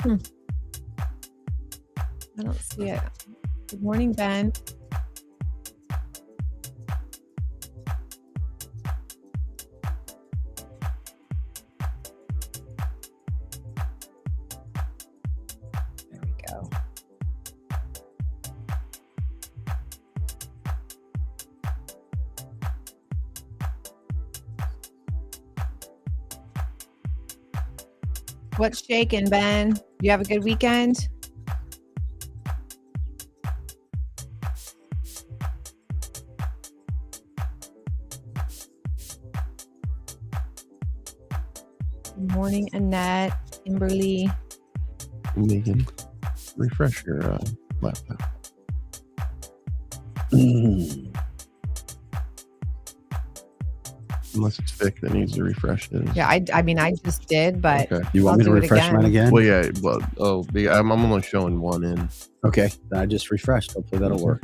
I don't see it. Good morning, Ben. There we go. What's shaking, Ben? You have a good weekend? Good morning, Annette, Kimberly. Megan, refresh your laptop. Unless it's Vic that needs to refresh it. Yeah, I mean, I just did, but Okay. You want I'll me to do it refresh mine again? Well, yeah. Well, I'm only showing one in. Okay, then I just refreshed. Hopefully that'll work.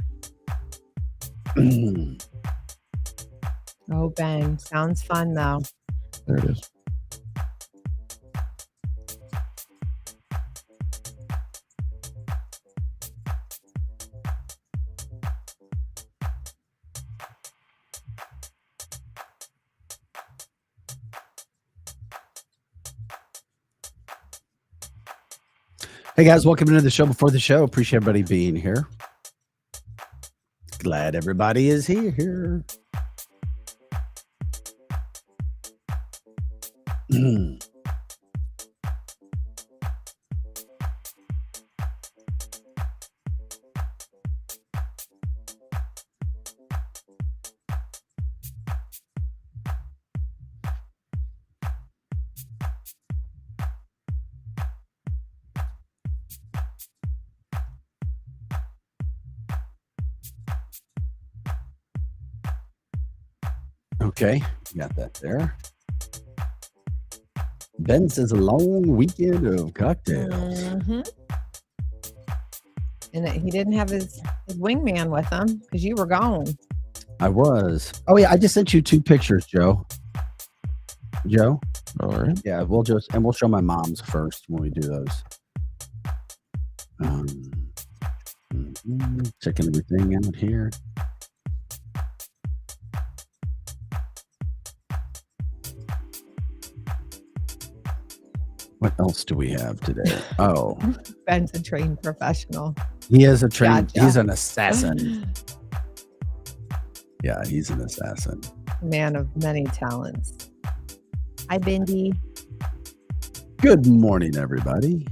Oh, Ben, sounds fun though. There it is. Hey guys, welcome into the show before the show. Appreciate everybody being here. Glad everybody is here. Okay, got that there. Ben says a long weekend of cocktails. Mm-hmm. And he didn't have his wingman with him because you were gone. I was. Oh yeah, I just sent you 2 pictures, Joe. Joe? All right. Yeah, we'll show my mom's first when we do those. Checking everything out here. What else do we have today? Oh, Ben's a trained professional. he is a trained. Gotcha. He's an assassin. Yeah, he's an assassin. Man of many talents. Hi, Bindi. Good morning, everybody.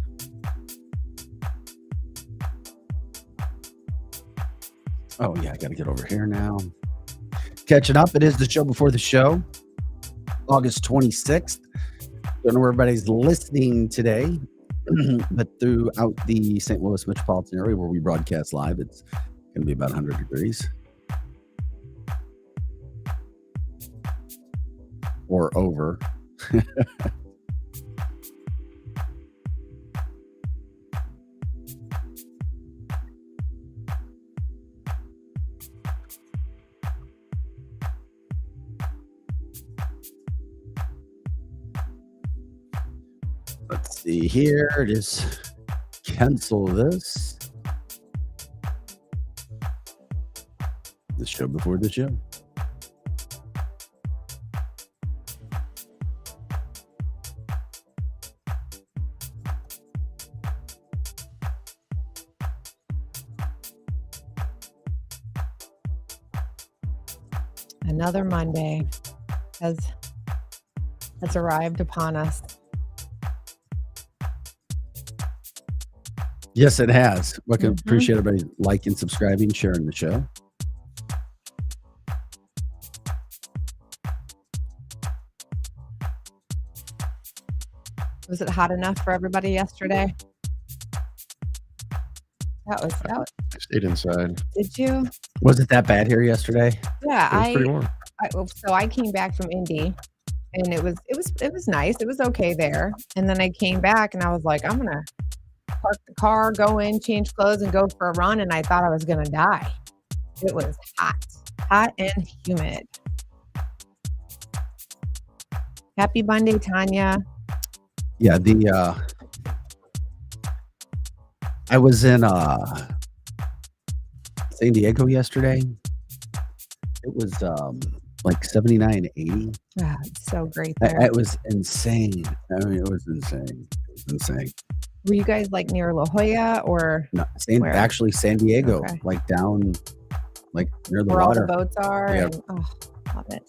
Oh yeah, I got to get over here now. Catching up. It is the show before the show. August 26th. Don't know where everybody's listening today, but throughout the St. Louis metropolitan area where we broadcast live, it's going to be about 100 degrees. Or over. Let's see here. Just cancel this. The show before the show. Another Monday has arrived upon us. Yes, it has. Appreciate everybody liking, subscribing, sharing the show. Was it hot enough for everybody yesterday? That was. I stayed inside. Did you? Was it that bad here yesterday? Yeah, It was pretty warm. So I came back from Indy, and it was nice. It was okay there. And then I came back, and I was like, I'm gonna park the car, go in, change clothes, and go for a run. And I thought I was gonna die. It was hot and humid. Happy Monday, Tanya. Yeah, I was in San Diego yesterday. It was like 79, 80. It's so great there. It was insane. I mean, it was insane. It was insane. Were you guys like near La Jolla or No, where? actually San Diego, Okay. like down, like near the where all water. the boats are? Yep. And, love it.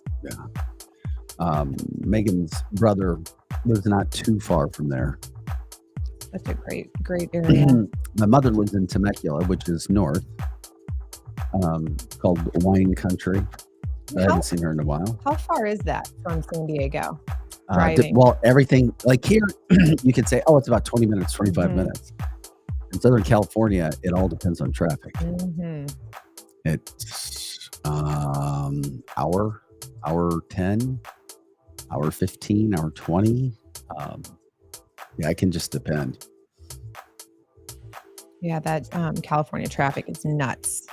Megan's brother lives not too far from there. Such a great area. My mother lives in Temecula, which is north, called Wine Country. I haven't seen her in a while. How far is that from San Diego? Driving? Well, everything, like here, you could say, oh, it's about 20 minutes, 25 Mhm. minutes. In Southern California, it all depends on traffic. Mhm. It's hour 10, hour 15, hour 20. Yeah, it can just depend. Yeah, that California traffic is nuts.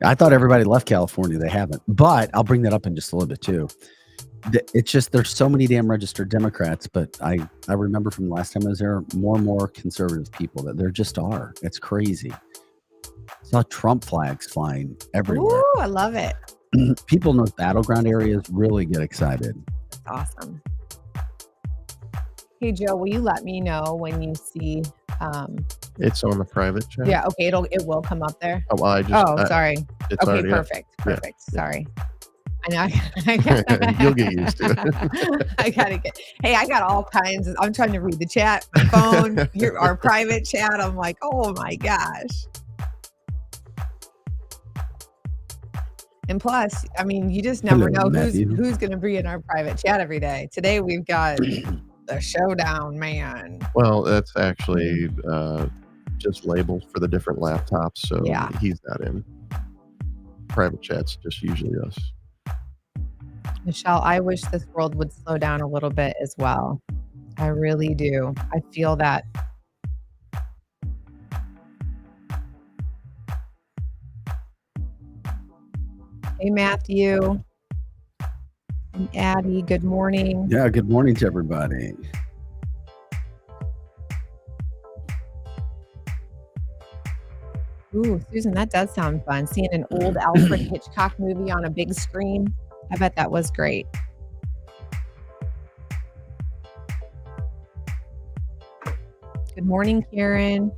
I thought everybody left California. They haven't. But I'll bring that up in just a little bit too. It's just there's so many damn registered Democrats, but I remember from the last time I was there, more and more conservative people that there just are. It's crazy. Saw Trump flags flying everywhere. Ooh, I love it. People in those battleground areas really get excited. That's awesome. Hey Joe, will you let me know when you see It's on the private chat. yeah, okay, it will come up there. Oh, well, Sorry. It's Okay, already up. perfect. Sorry. I know. You'll get used to it. I got all kinds of, I'm trying to read the chat, my phone, our private chat. I'm like, oh my gosh. And plus, I mean, you just never Hello, know Matthew. who's going to be in our private chat every day. Today we've got the showdown, man. Well, that's actually just labels for the different laptops, so Yeah. he's not in. Private chat's just usually us. Michelle, I wish this world would slow down a little bit as well. I really do. I feel that. Hey, Matthew and Addie, good morning. Yeah, good morning to everybody. Ooh, Susan, that does sound fun. Seeing an old Alfred Hitchcock movie on a big screen. I bet that was great. Good morning, Karen.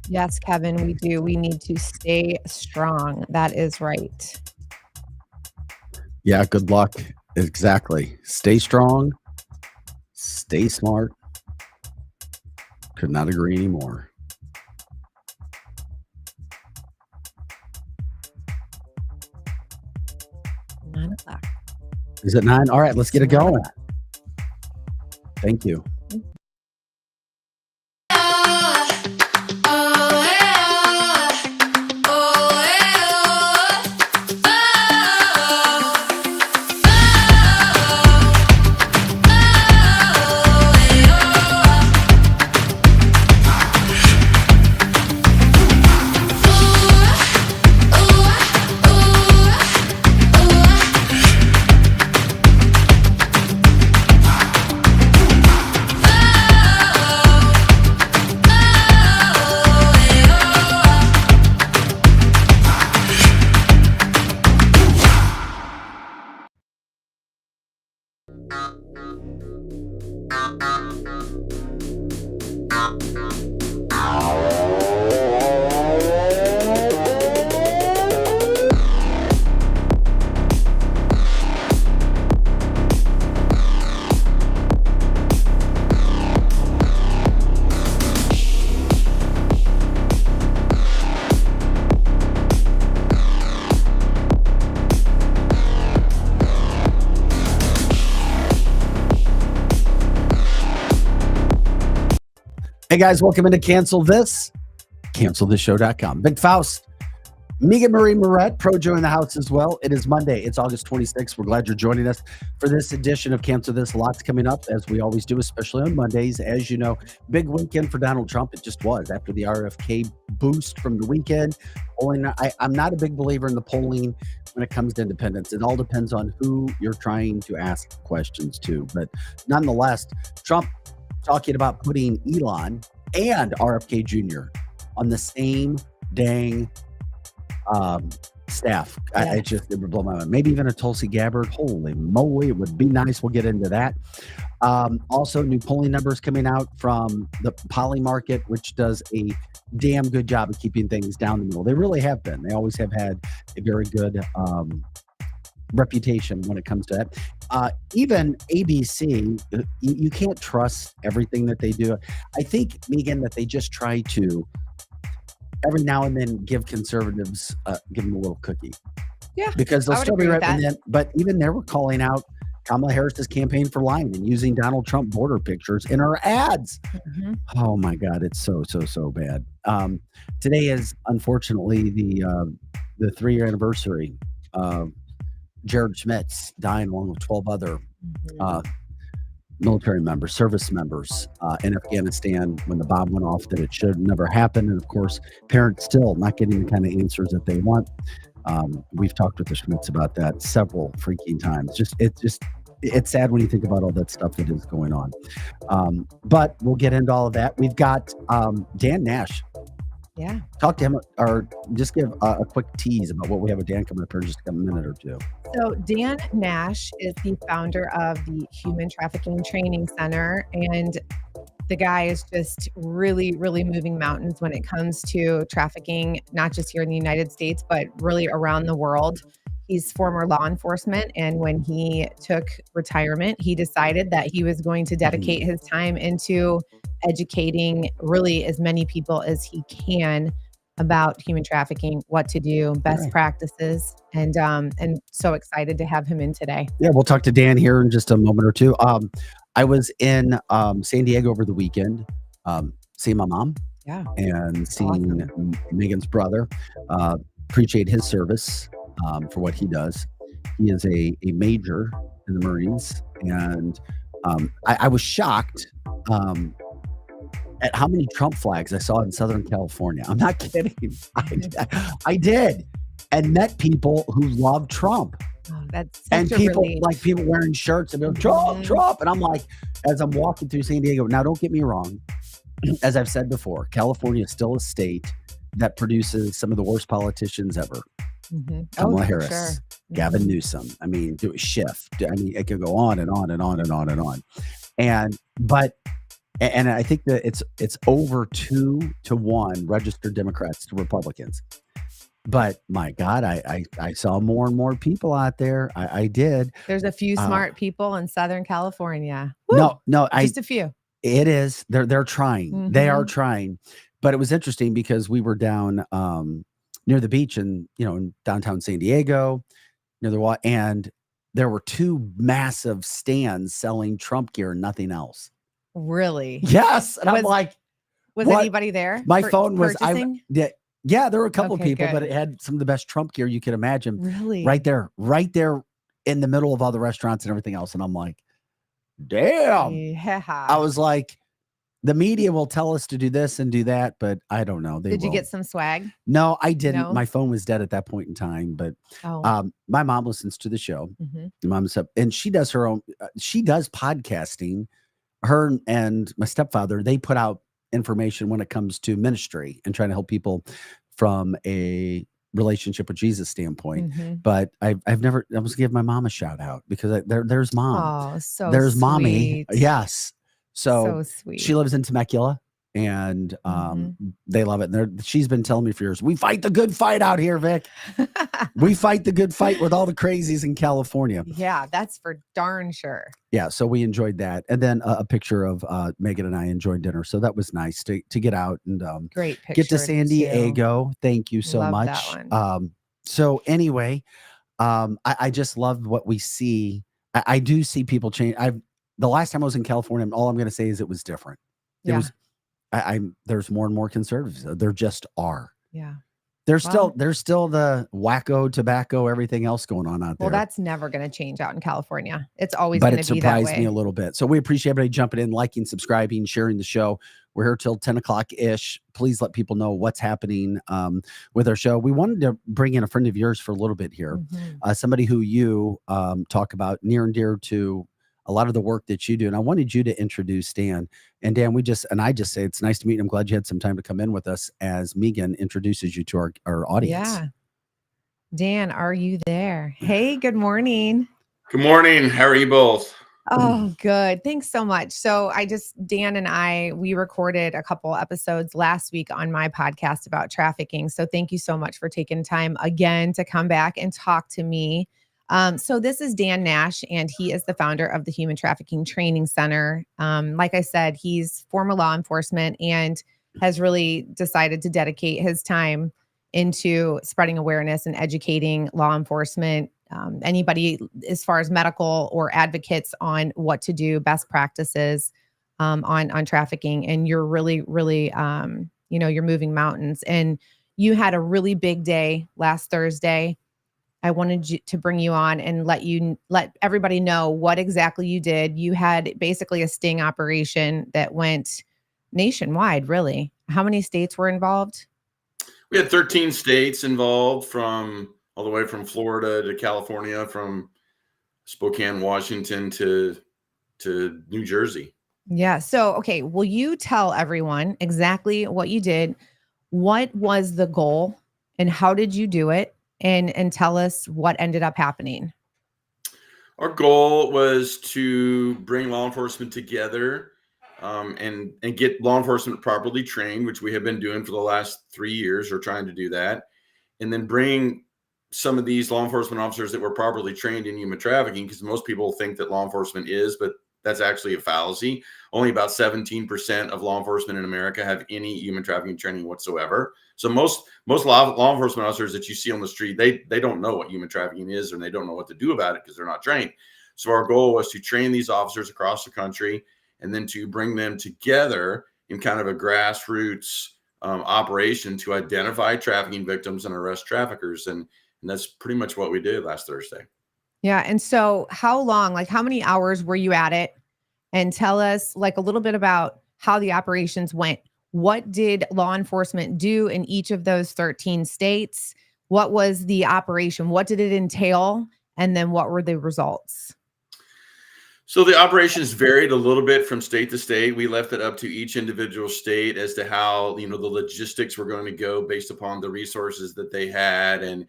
Yes, Kevin, we do. We need to stay strong. That is right. Yeah, good luck. Exactly. Stay strong. Stay smart. Could not agree anymore. Nine o'clock. Is it 9? All right, let's get it going. Thank you. Hey guys, welcome into Cancel This, cancelthisshow.com. Big Faust, Megan Marie Moret, Projo in the house as well. It is Monday. It's August 26th. We're glad you're joining us for this edition of Cancel This. Lots coming up, as we always do, especially on Mondays. As you know, big weekend for Donald Trump. It just was after the RFK boost from the weekend. I'm not a big believer in the polling when it comes to independence. It all depends on who you're trying to ask questions to. But nonetheless, Trump talking about putting Elon and RFK Jr. on the same dang staff. It would blow my mind. Maybe even a Tulsi Gabbard. Holy moly, it would be nice. We'll get into that. Also, new polling numbers coming out from the Poly Market, which does a damn good job of keeping things down the middle. They really have been. They always have had a very good reputation when it comes to that. Even ABC, you can't trust everything that they do. I think, Megan, that they just try to every now and then give conservatives, give them a little cookie. Yeah, because they'll I would still be agree right. with And that. then, but even they were calling out Kamala Harris's campaign for lying and using Donald Trump border pictures in her ads. Mhm. Oh my God, it's so bad. Today is unfortunately the 3-year anniversary of Jared Schmitz dying along with 12 other Mhm. military members, service members in Afghanistan when the bomb went off that it should never happen. And of course, parents still not getting the kind of answers that they want. We've talked with the Schmitz about that several freaking times. It's sad when you think about all that stuff that is going on. But we'll get into all of that. We've got Dan Nash. Yeah. Talk to him or just give a quick tease about what we have with Dan coming up here in just a minute or two. So Dan Nash is the founder of the Human Trafficking Training Center, and the guy is just really, really moving mountains when it comes to trafficking, not just here in the United States, but really around the world. He's former law enforcement, and when he took retirement, he decided that he was going to dedicate his time into educating really as many people as he can about human trafficking, what to do, best practices, and so excited to have him in today. Yeah, we'll talk to Dan here in just a moment or two. I was in San Diego over the weekend, seeing my mom. Yeah. And seeing Megan's brother. Appreciate his service for what he does. He is a major in the Marines, and I was shocked at how many Trump flags I saw in Southern California. I'm not kidding. I did, and met people who love Trump. Oh, that's such And a people relief. like people wearing shirts and they're Trump, Trump. And I'm like, as I'm walking through San Diego, now don't get me wrong. As I've said before, California is still a state that produces some of the worst politicians ever. Kamala Harris, Sure. Gavin Newsom. I mean, do a Schiff. I mean, it could go on and on and on and on and on. And I think that it's over 2-1 registered Democrats to Republicans. But my God, I saw more and more people out there. I did. There's a few smart people in Southern California. Woo! No, Just a few. It is. They're trying. They are trying. But it was interesting because we were down near the beach in downtown San Diego, near the water, and there were 2 massive stands selling Trump gear and nothing else. Really? Yes. And I'm like, was what? anybody there? My phone was purchasing? Yeah, there were a couple of Okay, people, good. but it had some of the best Trump gear you could imagine. Really? Right there in the middle of all the restaurants and everything else. And I'm like, damn. Yeah. I was like, the media will tell us to do this and do that, but I don't know. Did you get some swag? No, I didn't. No? My phone was dead at that point in time, but Oh. my mom listens to the show. Mhm. Mom's up, and she does her own. She does podcasting. Her and my stepfather, they put out information when it comes to ministry and trying to help people from a relationship with Jesus standpoint. Mhm. But I've never. I was give my mom a shout out because there's mom. Oh, so There's sweet. mommy. Yes. So sweet. She lives in Temecula, and they love it. And she's been telling me for years, we fight the good fight out here, Vic. We fight the good fight with all the crazies in California. Yeah, that's for darn sure. Yeah, so we enjoyed that. And then a picture of Megan and I enjoying dinner. So that was nice to get out and Great picture. get to San Diego. Thank you so Love much. that one. So anyway, I just love what we see. I do see people change. The last time I was in California, all I'm going to say is it was different. It Yeah. was there's more and more conservatives. There just are. Yeah. There's Well, still the wacko, tobacco, everything else going on out well, there. that's never going to change out in California. It's always But going it to be that surprised me way. a little bit. So we appreciate everybody jumping in, liking, subscribing, sharing the show. We're here till 10 o'clock ish. Please let people know what's happening with our show. We wanted to bring in a friend of yours for a little bit here. Mhm. Somebody who you talk about near and dear to a lot of the work that you do. And I wanted you to introduce Dan. And Dan, I just say it's nice to meet you. I'm glad you had some time to come in with us as Megan introduces you to our audience. Yeah. Dan, are you there? Hey, good morning. Good morning. How are you both? Oh, good. Thanks so much. So Dan and I, we recorded a couple episodes last week on my podcast about trafficking. So thank you so much for taking time again to come back and talk to me. So this is Dan Nash, and he is the founder of the Human Trafficking Training Center. Like I said, he's former law enforcement and has really decided to dedicate his time into spreading awareness and educating law enforcement, anybody as far as medical or advocates on what to do, best practices on trafficking. And you're really, really, you're moving mountains. And you had a really big day last Thursday. I wanted to bring you on and let everybody know what exactly you did. You had basically a sting operation that went nationwide, really. How many states were involved? We had 13 states involved, from all the way from Florida to California, from Spokane, Washington to New Jersey. Yeah. So, okay, will you tell everyone exactly what you did? What was the goal and how did you do it? And tell us what ended up happening. Our goal was to bring law enforcement together and get law enforcement properly trained, which we have been doing for the last 3 years, or trying to do that, and then bring some of these law enforcement officers that were properly trained in human trafficking, because most people think that law enforcement is, but that's actually a fallacy. Only about 17% of law enforcement in America have any human trafficking training whatsoever. So most law enforcement officers that you see on the street, they don't know what human trafficking is, and they don't know what to do about it because they're not trained. So our goal was to train these officers across the country, and then to bring them together in kind of a grassroots operation to identify trafficking victims and arrest traffickers. And that's pretty much what we did last Thursday. Yeah. And so how long, like how many hours were you at it? And tell us like a little bit about how the operations went. What did law enforcement do in each of those 13 states? What was the operation? What did it entail? And then what were the results? So the operations varied a little bit from state to state. We left it up to each individual state as to how, the logistics were going to go based upon the resources that they had and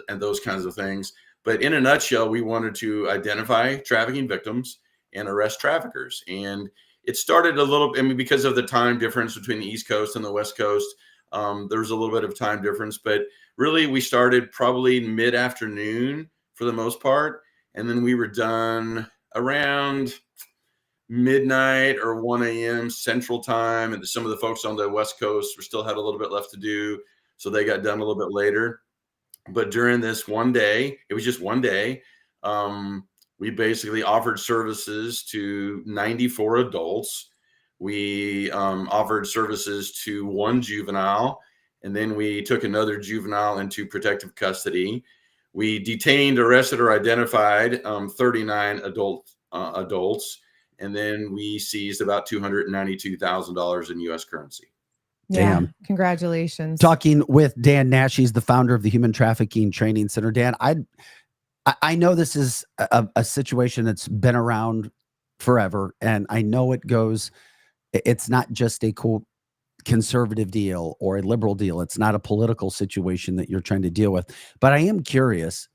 those kinds of things. But in a nutshell, we wanted to identify trafficking victims and arrest traffickers. And it started a little, because of the time difference between the East Coast and the West Coast, there was a little bit of time difference. But really, we started probably mid-afternoon for the most part. And then we were done around midnight or 1 a.m. Central Time. And some of the folks on the West Coast still had a little bit left to do, so they got done a little bit later. But during this one day, it was just one day, we basically offered services to 94 adults. We offered services to one juvenile, and then we took another juvenile into protective custody. We detained, arrested, or identified 39 adults, and then we seized about $292,000 in U.S. currency. Yeah. Damn. Congratulations. Talking with Dan Nash, he's the founder of the Human Trafficking Training Center. Dan, I know this is a situation that's been around forever, and I know it's not just a cool conservative deal or a liberal deal. It's not a political situation that you're trying to deal with. But I am curious,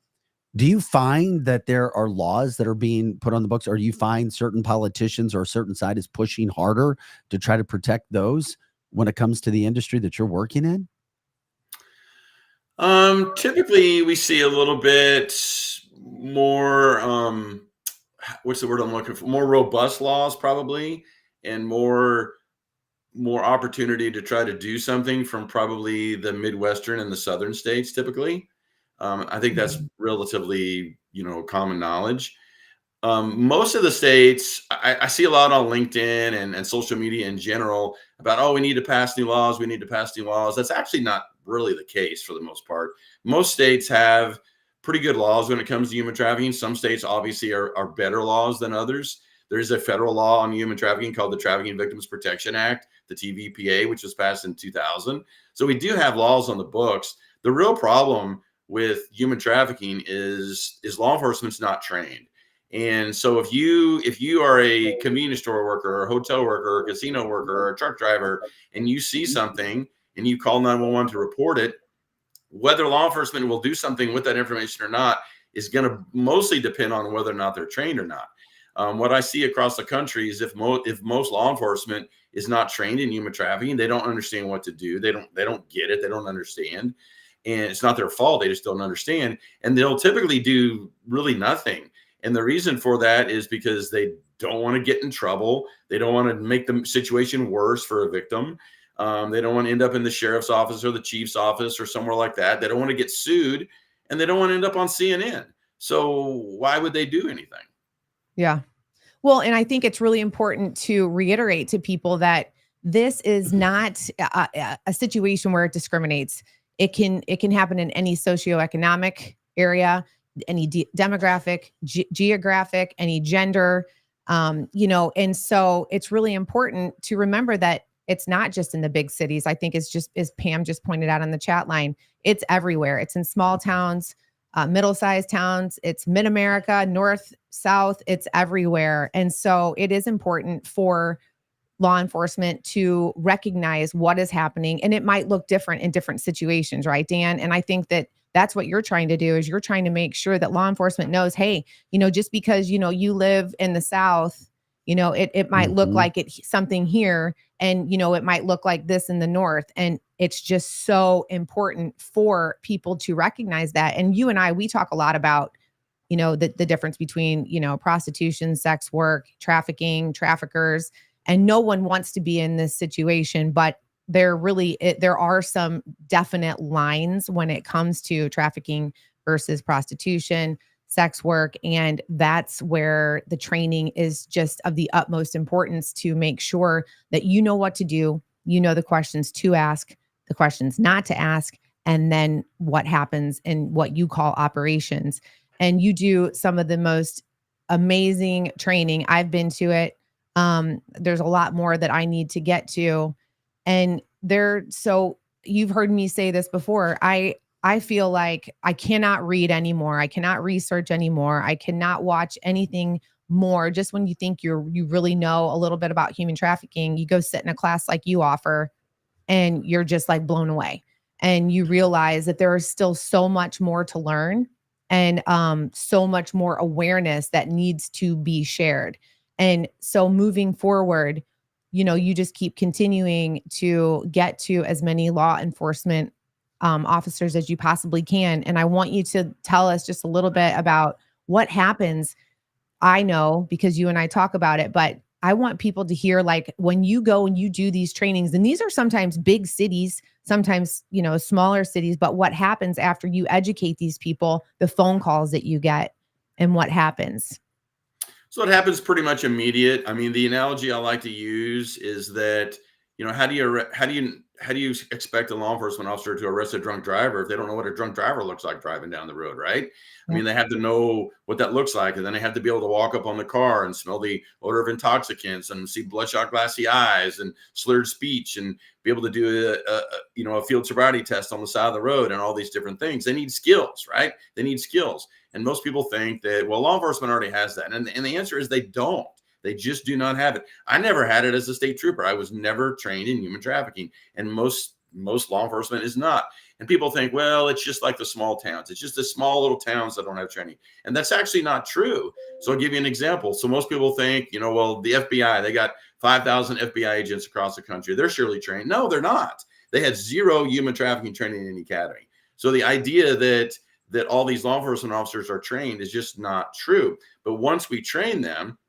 do you find that there are laws that are being put on the books, or do you find certain politicians or a certain side is pushing harder to try to protect those when it comes to the industry that you're working in? Typically we see a little bit more, what's the word I'm looking for? More robust laws, probably, and more opportunity to try to do something from probably the Midwestern and the Southern states. Typically, I think that's relatively, common knowledge. Most of the states, I see a lot on LinkedIn and social media in general about, oh, we need to pass new laws. We need to pass new laws. That's actually not really the case for the most part. Most states have pretty good laws when it comes to human trafficking. Some states obviously are better laws than others. There is a federal law on human trafficking called the Trafficking Victims Protection Act, the TVPA, which was passed in 2000. So we do have laws on the books. The real problem with human trafficking is law enforcement's not trained. And so if you are a convenience store worker or a hotel worker or a casino worker or a truck driver and you see something and you call 911 to report it, whether law enforcement will do something with that information or not is going to mostly depend on whether or not they're trained or not. What I see across the country is if most law enforcement is not trained in human trafficking, they don't understand what to do. They don't get it. They don't understand. And it's not their fault. They just don't understand. And they'll typically do really nothing. And the reason for that is because they don't want to get in trouble. They don't want to make the situation worse for a victim. They don't want to end up in the sheriff's office or the chief's office or somewhere like that. They don't want to get sued, and they don't want to end up on CNN. So why would they do anything? Yeah. Well, and I think it's really important to reiterate to people that this is not a situation where it discriminates. It can happen in any socioeconomic area, any demographic, geographic, any gender, and so it's really important to remember that it's not just in the big cities. I think it's just, as Pam just pointed out on the chat line, it's everywhere. It's in small towns, middle-sized towns, it's mid-America, north, south, it's everywhere. And so it is important for law enforcement to recognize what is happening, and it might look different in different situations, right, Dan? And I think that that's what you're trying to do, is you're trying to make sure that law enforcement knows, hey, just because, you live in the South, it might look like something here, and, it might look like this in the North. And it's just so important for people to recognize that. And you and I, we talk a lot about, the difference between, prostitution, sex work, trafficking, traffickers, and no one wants to be in this situation, but there are some definite lines when it comes to trafficking versus prostitution, sex work. And that's where the training is just of the utmost importance, to make sure that you know what to do, the questions to ask, the questions not to ask, and then what happens in what you call operations. And you do some of the most amazing training. I've been to it. There's a lot more that I need to get to. And so you've heard me say this before. I feel like I cannot read anymore. I cannot research anymore. I cannot watch anything more. Just when you think you really know a little bit about human trafficking, you go sit in a class like you offer, and you're just like blown away. And you realize that there is still so much more to learn, and so much more awareness that needs to be shared. And so moving forward, you just keep continuing to get to as many law enforcement officers as you possibly can. And I want you to tell us just a little bit about what happens. I know because you and I talk about it, but I want people to hear, like, when you go and you do these trainings, and these are sometimes big cities, sometimes, smaller cities, but what happens after you educate these people, the phone calls that you get, and what happens. So it happens pretty much immediate. I mean, the analogy I like to use is that, how do you expect a law enforcement officer to arrest a drunk driver if they don't know what a drunk driver looks like driving down the road, right? I mean, they have to know what that looks like, and then they have to be able to walk up on the car and smell the odor of intoxicants and see bloodshot glassy eyes and slurred speech, and be able to do a field sobriety test on the side of the road and all these different things. They need skills, right? They need skills. And most people think that, well, law enforcement already has that. And the answer is they don't. They just do not have it. I never had it as a state trooper. I was never trained in human trafficking. And most law enforcement is not. And people think, well, it's just like the small towns. It's just the small little towns that don't have training. And that's actually not true. So I'll give you an example. So most people think, well, the FBI, they got 5,000 FBI agents across the country. They're surely trained. No, they're not. They had zero human trafficking training in any academy. So the idea that all these law enforcement officers are trained is just not true. But once we train them,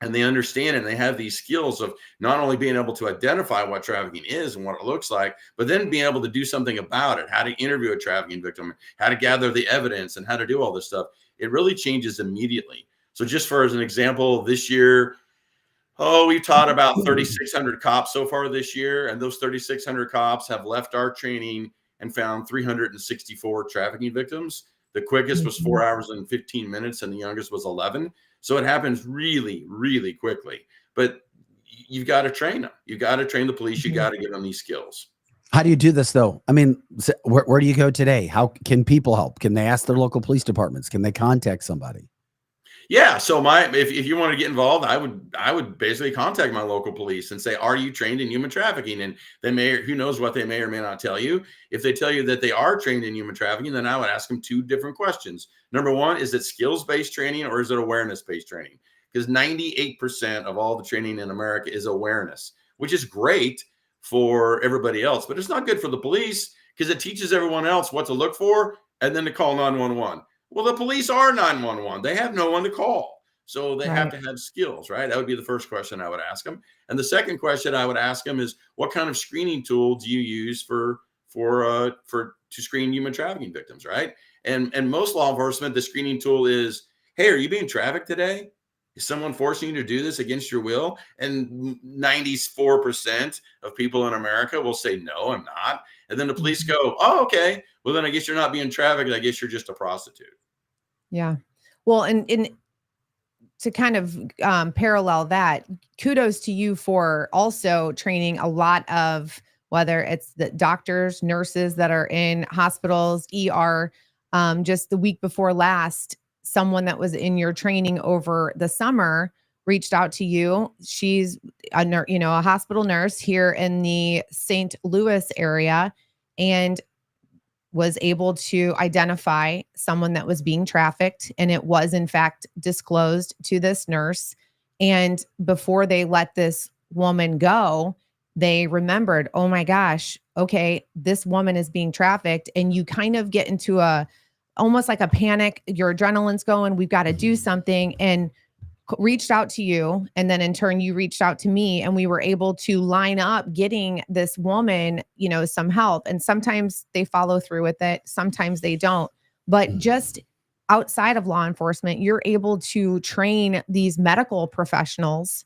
and they understand and they have these skills of not only being able to identify what trafficking is and what it looks like, but then being able to do something about it, how to interview a trafficking victim, how to gather the evidence, and how to do all this stuff, it really changes immediately. So just for as an example, this year, we've taught about 3,600 cops so far this year, and those 3,600 cops have left our training and found 364 trafficking victims. The quickest was 4 hours and 15 minutes, and the youngest was 11. So it happens really, really quickly. But you've got to train them. You've got to train the police. You got to give them these skills. How do you do this though? I mean, where do you go today? How can people help? Can they ask their local police departments? Can they contact somebody? Yeah. So if you want to get involved, I would basically contact my local police and say, are you trained in human trafficking? And they may, who knows what they may or may not tell you. If they tell you that they are trained in human trafficking, then I would ask them 2 different questions. Number one, is it skills-based training or is it awareness-based training? Because 98% of all the training in America is awareness, which is great for everybody else, but it's not good for the police because it teaches everyone else what to look for and then to call 911. Well, the police are 911. They have no one to call. So they have to have skills, right? That would be the first question I would ask them. And the second question I would ask them is, what kind of screening tool do you use to screen human trafficking victims, right? And most law enforcement, the screening tool is, hey, are you being trafficked today? Is someone forcing you to do this against your will? And 94% of people in America will say, no, I'm not. And then the police go, oh, okay. Well, then I guess you're not being trafficked. I guess you're just a prostitute. Yeah. Well, and to kind of parallel that, kudos to you for also training a lot of, whether it's the doctors, nurses that are in hospitals, ER. Just the week before last, someone that was in your training over the summer reached out to you. She's a hospital nurse here in the St. Louis area, and was able to identify someone that was being trafficked. And it was in fact disclosed to this nurse. And before they let this woman go, they remembered, oh my gosh, okay, this woman is being trafficked. And you kind of get into almost like a panic. Your adrenaline's going, we've got to do something. And reached out to you. And then in turn, you reached out to me, and we were able to line up getting this woman, some help. And sometimes they follow through with it. Sometimes they don't. But just outside of law enforcement, you're able to train these medical professionals,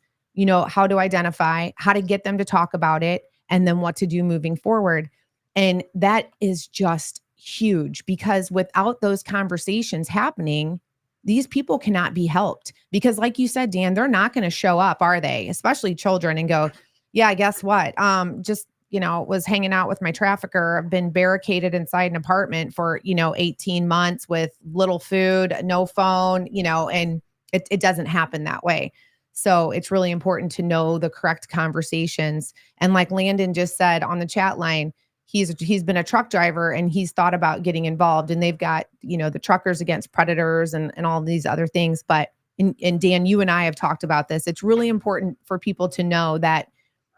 how to identify, how to get them to talk about it, and then what to do moving forward. And that is just huge, because without those conversations happening, these people cannot be helped. Because like you said, Dan, they're not going to show up, are they? Especially children, and go, yeah, guess what? Was hanging out with my trafficker. I've been barricaded inside an apartment for, 18 months with little food, no phone, and it doesn't happen that way. So it's really important to know the correct conversations. And like Landon just said on the chat line, he's been a truck driver, and he's thought about getting involved, and they've got, the Truckers Against Predators and all these other things. But, and Dan, you and I have talked about this. It's really important for people to know that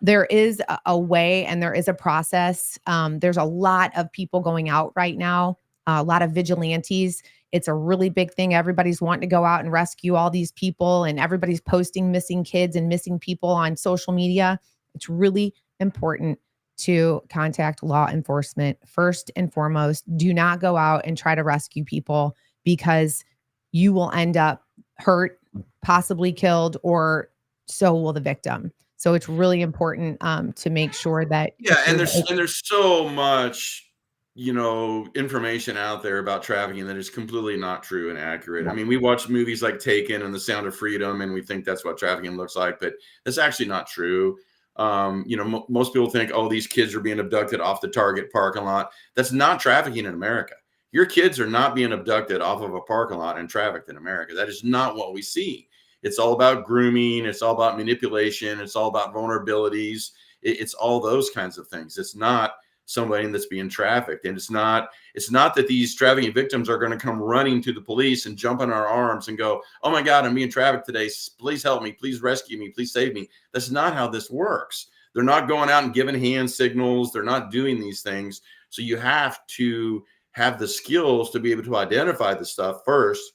there is a way and there is a process. There's a lot of people going out right now, a lot of vigilantes. It's a really big thing. Everybody's wanting to go out and rescue all these people, and everybody's posting missing kids and missing people on social media. It's really important to contact law enforcement first and foremost. Do not go out and try to rescue people, because you will end up hurt, possibly killed, or so will the victim. So it's really important to make sure that there's so much information out there about trafficking that is completely not true and accurate. I mean, we watch movies like Taken and The Sound of Freedom, and we think that's what trafficking looks like, but that's actually not true. Most people think, oh, these kids are being abducted off the Target parking lot. That's not trafficking in America. Your kids are not being abducted off of a parking lot and trafficked in America. That is not what we see. It's all about grooming. It's all about manipulation. It's all about vulnerabilities. It's all those kinds of things. It's not somebody that's being trafficked. And it's not that these trafficking victims are going to come running to the police and jump in our arms and go, oh my God, I'm being trafficked today. Please help me. Please rescue me. Please save me. That's not how this works. They're not going out and giving hand signals. They're not doing these things. So you have to have the skills to be able to identify the stuff first,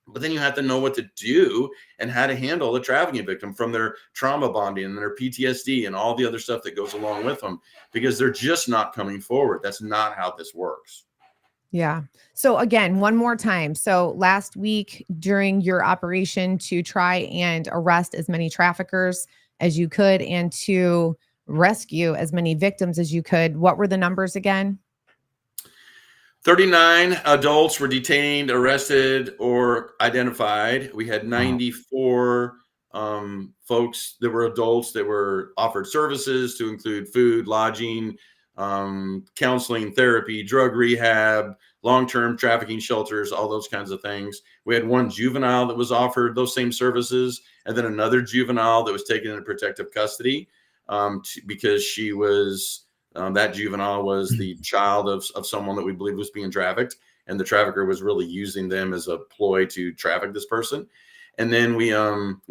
but then you have to know what to do and how to handle a trafficking victim, from their trauma bonding and their PTSD and all the other stuff that goes along with them, because they're just not coming forward. That's not how this works. Yeah. So again, one more time. So last week during your operation to try and arrest as many traffickers as you could and to rescue as many victims as you could, what were the numbers again? 39 adults were detained, arrested, or identified. We had Wow. 94 folks that were adults that were offered services to include food, lodging, counseling, therapy, drug rehab, long-term trafficking shelters, all those kinds of things. We had one juvenile that was offered those same services, and then another juvenile that was taken into protective custody because she was that juvenile was the child of someone that we believe was being trafficked, and the trafficker was really using them as a ploy to traffic this person. And then we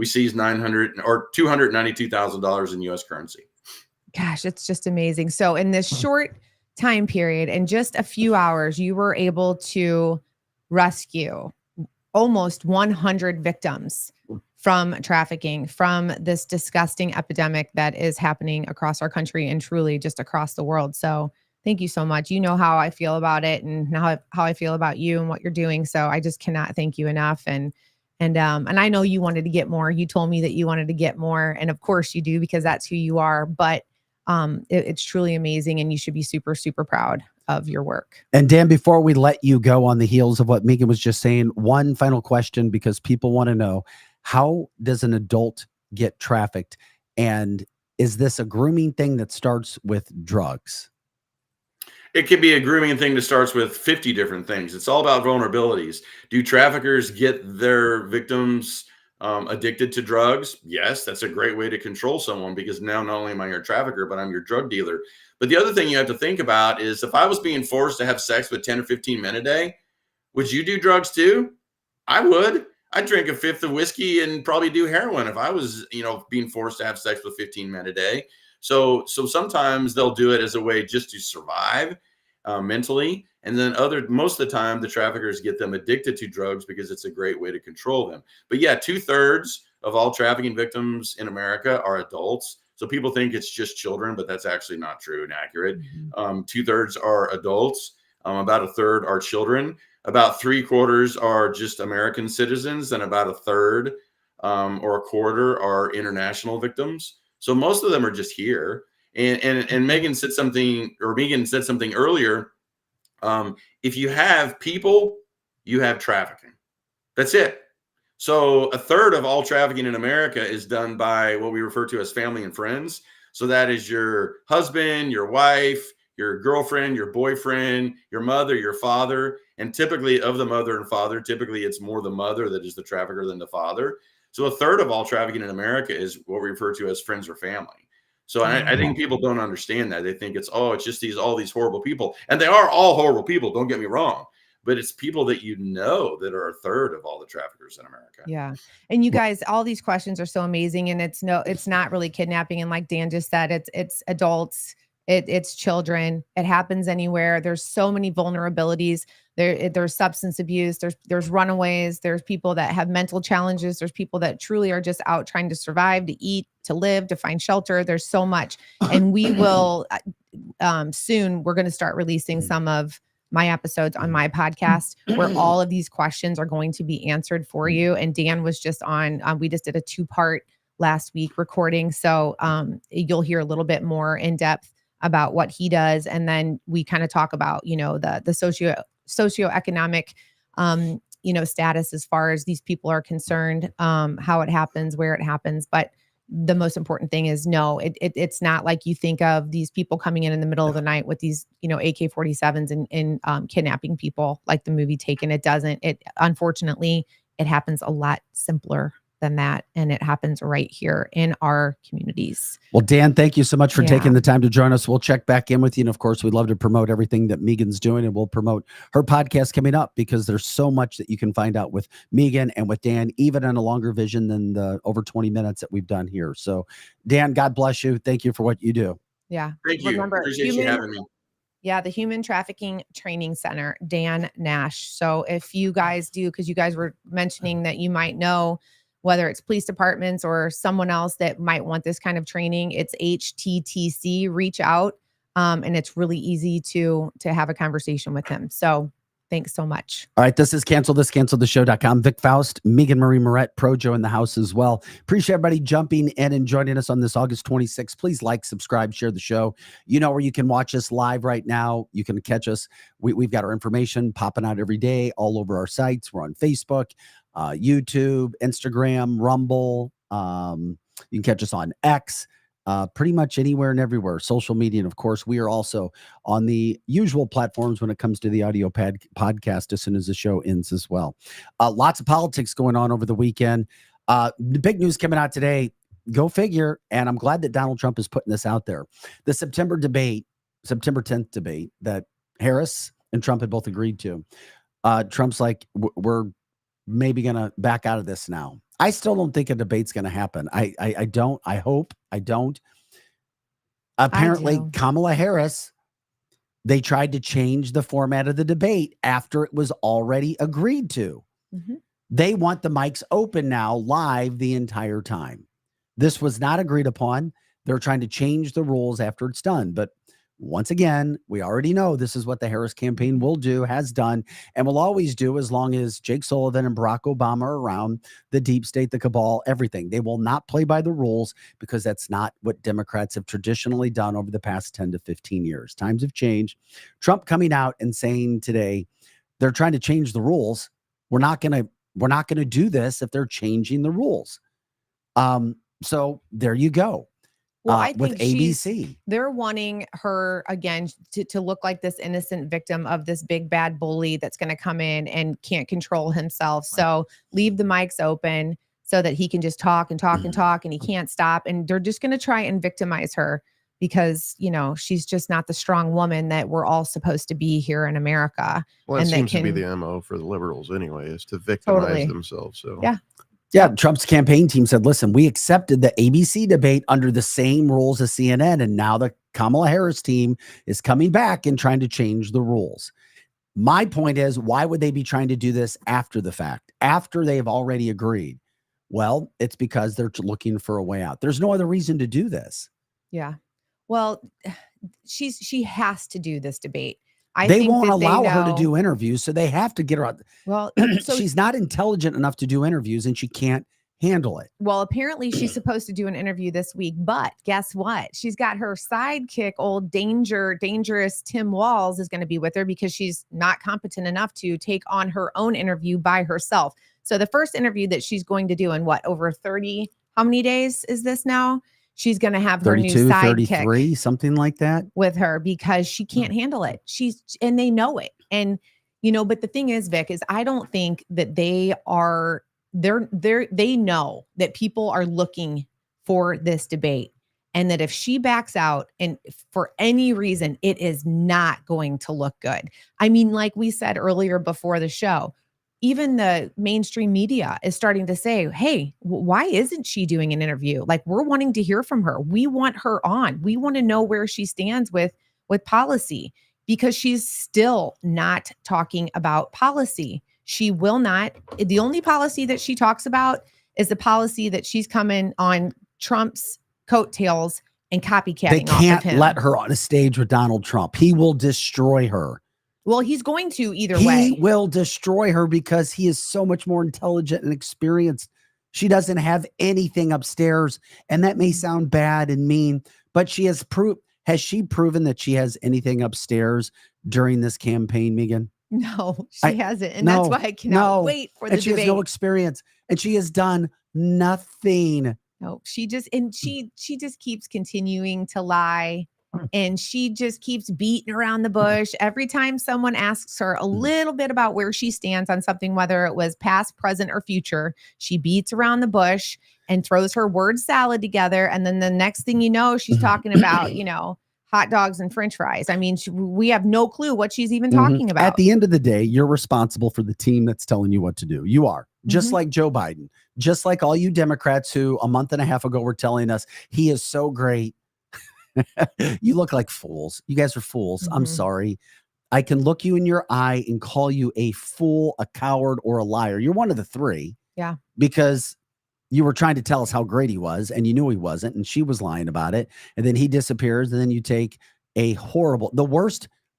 seized $292,000 in U.S. currency. Gosh, it's just amazing. So in this short time period, in just a few hours, you were able to rescue almost 100 victims from trafficking, from this disgusting epidemic that is happening across our country and truly just across the world. So thank you so much. You know how I feel about it and how I feel about you and what you're doing. So I just cannot thank you enough. And I know you wanted to get more. You told me that you wanted to get more. And of course you do, because that's who you are. But it's truly amazing. And you should be super, super proud of your work. And Dan, before we let you go on the heels of what Megan was just saying, one final question, because people want to know, how does an adult get trafficked? And is this a grooming thing that starts with drugs? It could be a grooming thing that starts with 50 different things. It's all about vulnerabilities. Do traffickers get their victims addicted to drugs? Yes, that's a great way to control someone, because now not only am I your trafficker, but I'm your drug dealer. But the other thing you have to think about is, if I was being forced to have sex with 10 or 15 men a day, would you do drugs too? I would. I'd drink a fifth of whiskey and probably do heroin if I was, being forced to have sex with 15 men a day. So sometimes they'll do it as a way just to survive mentally. And then most of the time, the traffickers get them addicted to drugs because it's a great way to control them. But yeah, 2/3 of all trafficking victims in America are adults. So people think it's just children, but that's actually not true and accurate. 2/3 are adults. About a third are children. About 3/4 are just American citizens, and about a third or a quarter are international victims. So most of them are just here. And Megan said something earlier. If you have people, you have trafficking. That's it. So a third of all trafficking in America is done by what we refer to as family and friends. So that is your husband, your wife, your girlfriend, your boyfriend, your mother, your father. And typically of the mother and father, typically it's more the mother that is the trafficker than the father. So a third of all trafficking in America is what we refer to as friends or family. So I think people don't understand that. They think it's just all these horrible people. And they are all horrible people, don't get me wrong. But it's people that that are a third of all the traffickers in America. Yeah. And you guys, all these questions are so amazing. And it's not really kidnapping. And like Dan just said, it's adults, it's children. It happens anywhere. There's so many vulnerabilities. There's substance abuse. There's runaways. There's people that have mental challenges. There's people that truly are just out trying to survive, to eat, to live, to find shelter. There's so much. And we will soon, we're going to start releasing some of my episodes on my podcast where all of these questions are going to be answered for you. And Dan was just on, we just did a 2-part last week recording. So you'll hear a little bit more in depth about what he does. And then we kind of talk about, the socioeconomic, status as far as these people are concerned, how it happens, where it happens. But the most important thing is it's not like you think of these people coming in the middle of the night with these, AK-47s and kidnapping people like the movie Taken. It doesn't. Unfortunately, it happens a lot simpler than that. And it happens right here in our communities. Well, Dan, thank you so much for taking the time to join us. We'll check back in with you. And of course, we'd love to promote everything that Megan's doing, and we'll promote her podcast coming up, because there's so much that you can find out with Megan and with Dan, even on a longer vision than the over 20 minutes that we've done here. So Dan, God bless you. Thank you for what you do. Yeah. Thank you. Remember, appreciate you having me. Yeah, the Human Trafficking Training Center, Dan Nash. So if you guys do, because you guys were mentioning that you might know whether it's police departments or someone else that might want this kind of training, it's HTTC. Reach out, and it's really easy to have a conversation with him. So Thanks so much. All right, this is cancelthisscanceltheshow.com. Vic Faust, Megan Marie Moret, Projo in the house as well. Appreciate everybody jumping in and joining us on this August 26th. Please like, subscribe, share the show. You know where you can watch us live right now. You can catch us. We've got our information popping out every day all over our sites. We're on Facebook, YouTube, Instagram, Rumble. You can catch us on X. Pretty much anywhere and everywhere, social media. And of course, we are also on the usual platforms when it comes to the audio podcast as soon as the show ends as well. Lots of politics going on over the weekend. The big news coming out today, go figure. And I'm glad that Donald Trump is putting this out there. The September 10th debate that Harris and Trump had both agreed to. Trump's like, we're maybe going to back out of this now. I still don't think a debate's going to happen. I don't. I hope. I don't. Apparently, Kamala Harris, they tried to change the format of the debate after it was already agreed to. Mm-hmm. They want the mics open now, live the entire time. This was not agreed upon. They're trying to change the rules after it's done. But once again, we already know this is what the Harris campaign will do, has done, and will always do as long as Jake Sullivan and Barack Obama are around, the deep state, the cabal, everything. They will not play by the rules because that's not what Democrats have traditionally done over the past 10 to 15 years. Times have changed. Trump coming out and saying today, they're trying to change the rules. We're not going to do this if they're changing the rules. So there you go. Well, I with think ABC. They're wanting her, again, to look like this innocent victim of this big bad bully that's going to come in and can't control himself. So leave the mics open so that he can just talk and talk and talk and he can't stop. And they're just going to try and victimize her because, she's just not the strong woman that we're all supposed to be here in America. Well, that seems to be the MO for the liberals anyway, is to victimize themselves. So Yeah, Trump's campaign team said, listen, we accepted the ABC debate under the same rules as CNN, and now the Kamala Harris team is coming back and trying to change the rules. My point is, why would they be trying to do this after the fact, after they've already agreed? Well, it's because they're looking for a way out. There's no other reason to do this. Yeah. Well, she has to do this debate. They won't allow her to do interviews, so they have to get her out. Well, so she's not intelligent enough to do interviews, and she can't handle it. Well, apparently she's supposed to do an interview this week, but guess what? She's got her sidekick, old dangerous Tim Walz is going to be with her because she's not competent enough to take on her own interview by herself. So the first interview that she's going to do in over 30, how many days is this now? She's going to have her new sidekick, 33, something like that, with her because she can't handle it. And they know it. And, but the thing is, Vic, is I don't think that they know that people are looking for this debate and that if she backs out and for any reason, it is not going to look good. I mean, like we said earlier before the show, even the mainstream media is starting to say, hey, why isn't she doing an interview? Like, we're wanting to hear from her. We want her on. We want to know where she stands with policy because she's still not talking about policy. She will not. The only policy that she talks about is the policy that she's coming on Trump's coattails and copycatting. They can't let her on a stage with Donald Trump. He will destroy her. Well, he's going to either way. He will destroy her because he is so much more intelligent and experienced. She doesn't have anything upstairs. And that may sound bad and mean, but has she proven that she has anything upstairs during this campaign, Megan? No, she hasn't. And that's why I cannot wait for the debate. She has no experience and she has done nothing. No, she just keeps continuing to lie. And she just keeps beating around the bush. Every time someone asks her a little bit about where she stands on something, whether it was past, present, or future, she beats around the bush and throws her word salad together. And then the next thing you know, she's talking about, hot dogs and French fries. I mean, we have no clue what she's even talking about. At the end of the day, you're responsible for the team that's telling you what to do. You are. Just like Joe Biden, just like all you Democrats who a month and a half ago were telling us he is so great. You look like fools. You guys are fools. I'm sorry. I can look you in your eye and call you a fool, a coward, or a liar. You're one of the three. Yeah. Because you were trying to tell us how great he was and you knew he wasn't and she was lying about it. And then he disappears and then you take a horrible,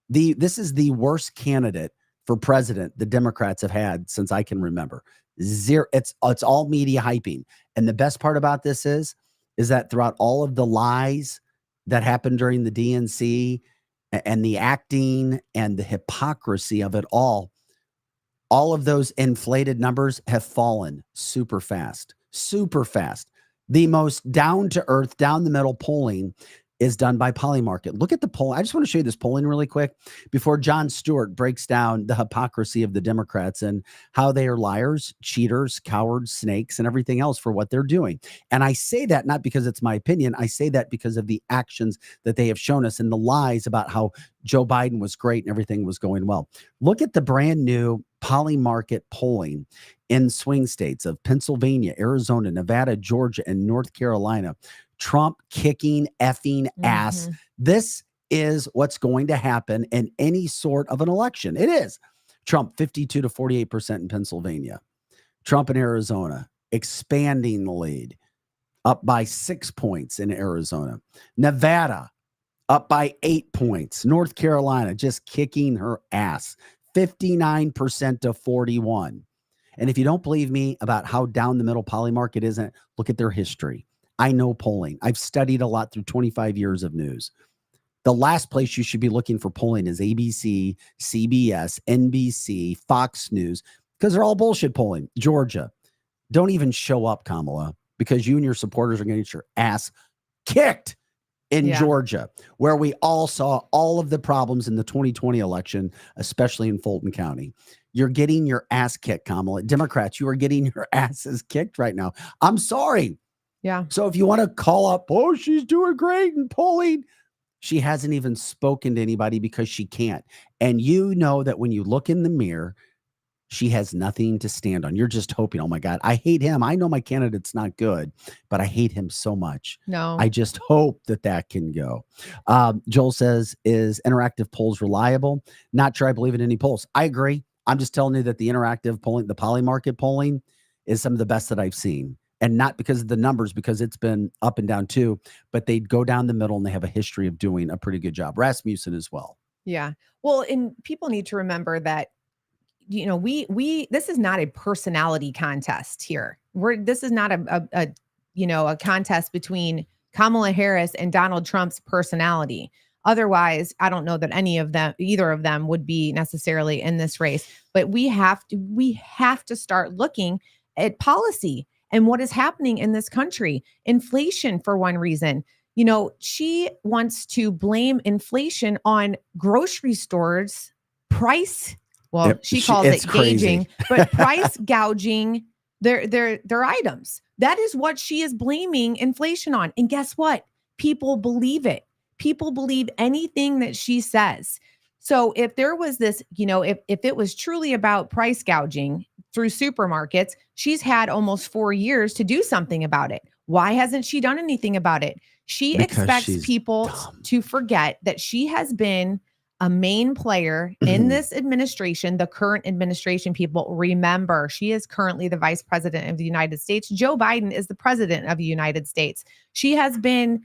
this is the worst candidate for president the Democrats have had since I can remember. Zero. It's all media hyping. And the best part about this is that throughout all of the lies that happened during the DNC and the acting and the hypocrisy of it all of those inflated numbers have fallen super fast, super fast. The most down to earth, down the middle polling is done by Polymarket. Look at the poll. I just want to show you this polling really quick before Jon Stewart breaks down the hypocrisy of the Democrats and how they are liars, cheaters, cowards, snakes, and everything else for what they're doing. And I say that not because it's my opinion. I say that because of the actions that they have shown us and the lies about how Joe Biden was great and everything was going well. Look at the brand new Polymarket polling in swing states of Pennsylvania, Arizona, Nevada, Georgia, and North Carolina. Trump kicking effing ass. This is what's going to happen in any sort of an election. It is. Trump 52 to 48% in Pennsylvania. Trump in Arizona expanding the lead, up by 6 points in Arizona. Nevada up by 8 points. North Carolina just kicking her ass, 59% to 41%. And if you don't believe me about how down the middle Polymarket isn't, look at their history. I know polling. I've studied a lot through 25 years of news. The last place you should be looking for polling is ABC, CBS, NBC, Fox News, because they're all bullshit polling. Georgia, don't even show up, Kamala, because you and your supporters are going to get your ass kicked in Georgia, where we all saw all of the problems in the 2020 election, especially in Fulton County. You're getting your ass kicked, Kamala. Democrats, you are getting your asses kicked right now. I'm sorry. Yeah. So if you want to call up, oh, she's doing great in polling, she hasn't even spoken to anybody because she can't. And you know that when you look in the mirror, she has nothing to stand on. You're just hoping, oh my God, I hate him. I know my candidate's not good, but I hate him so much. No. I just hope that can go. Joel says, is interactive polls reliable? Not sure I believe in any polls. I agree. I'm just telling you that the interactive polling, the Polymarket polling, is some of the best that I've seen. And not because of the numbers, because it's been up and down too, but they go down the middle and they have a history of doing a pretty good job. Rasmussen as well. Yeah. Well, and people need to remember that, you know, this is not a personality contest here. This is not a contest between Kamala Harris and Donald Trump's personality. Otherwise, I don't know that either of them would be necessarily in this race, but we have to start looking at policy and what is happening in this country. Inflation, for one reason. You know, she wants to blame inflation on grocery stores price. Well, she calls it gauging, but price gouging their items. That is what she is blaming inflation on. And guess what? People believe it. People believe anything that she says. So if there was this, you know, if it was truly about price gouging through supermarkets, she's had almost 4 years to do something about it. Why hasn't she done anything about it? She expects people to forget that she has been a main player in this administration, the current administration. People remember, she is currently the vice president of the United States. Joe Biden is the president of the United States. She has been,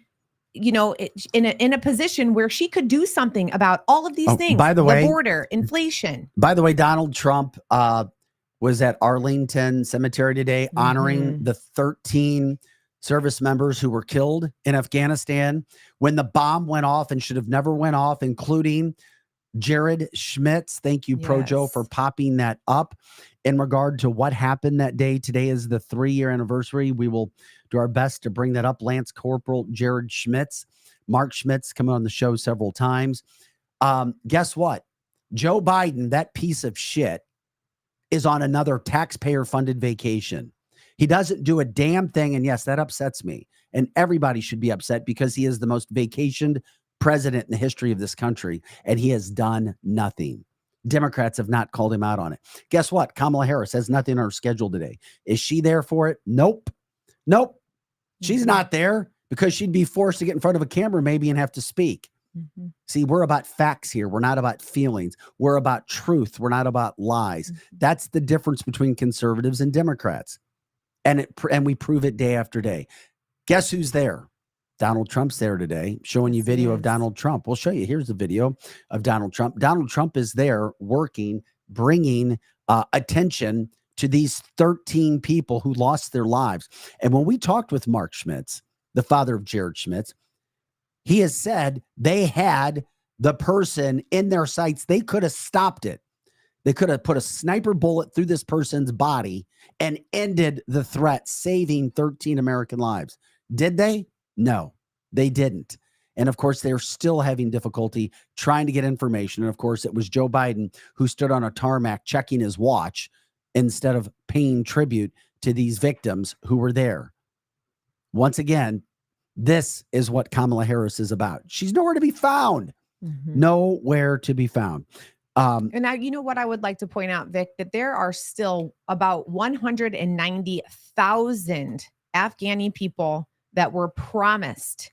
you know, in a position where she could do something about all of these things. By the way, border, inflation. By the way, Donald Trump was at Arlington Cemetery today honoring the 13 service members who were killed in Afghanistan when the bomb went off and should have never went off, including Jared Schmitz. Thank you, Projo, for popping that up in regard to what happened that day. Today is the 3-year anniversary. We will do our best to bring that up. Lance Corporal Jared Schmitz, Mark Schmitz, come on the show several times. Guess what? Joe Biden, that piece of shit, is on another taxpayer-funded vacation. He doesn't do a damn thing, and yes, that upsets me. And everybody should be upset because he is the most vacationed president in the history of this country, and he has done nothing. Democrats have not called him out on it. Guess what? Kamala Harris has nothing on her schedule today. Is she there for it? Nope. She's not there because she'd be forced to get in front of a camera maybe and have to speak. See, we're about facts here. We're not about feelings. We're about truth. We're not about lies. That's the difference between conservatives and Democrats. And we prove it day after day. Guess who's there? Donald Trump's there today, showing you video of Donald Trump. We'll show you. Here's the video of Donald Trump. Donald Trump is there working bringing attention to these 13 people who lost their lives. And when we talked with Mark Schmitz, the father of Jared Schmitz, he has said they had the person in their sights. They could have stopped it. They could have put a sniper bullet through this person's body and ended the threat, saving 13 American lives. Did they? No, they didn't. And of course, they're still having difficulty trying to get information. And of course, it was Joe Biden who stood on a tarmac checking his watch instead of paying tribute to these victims who were there. Once again, this is what Kamala Harris is about. She's nowhere to be found. Nowhere to be found. And now, you know what I would like to point out, Vic, that there are still about 190,000 Afghani people that were promised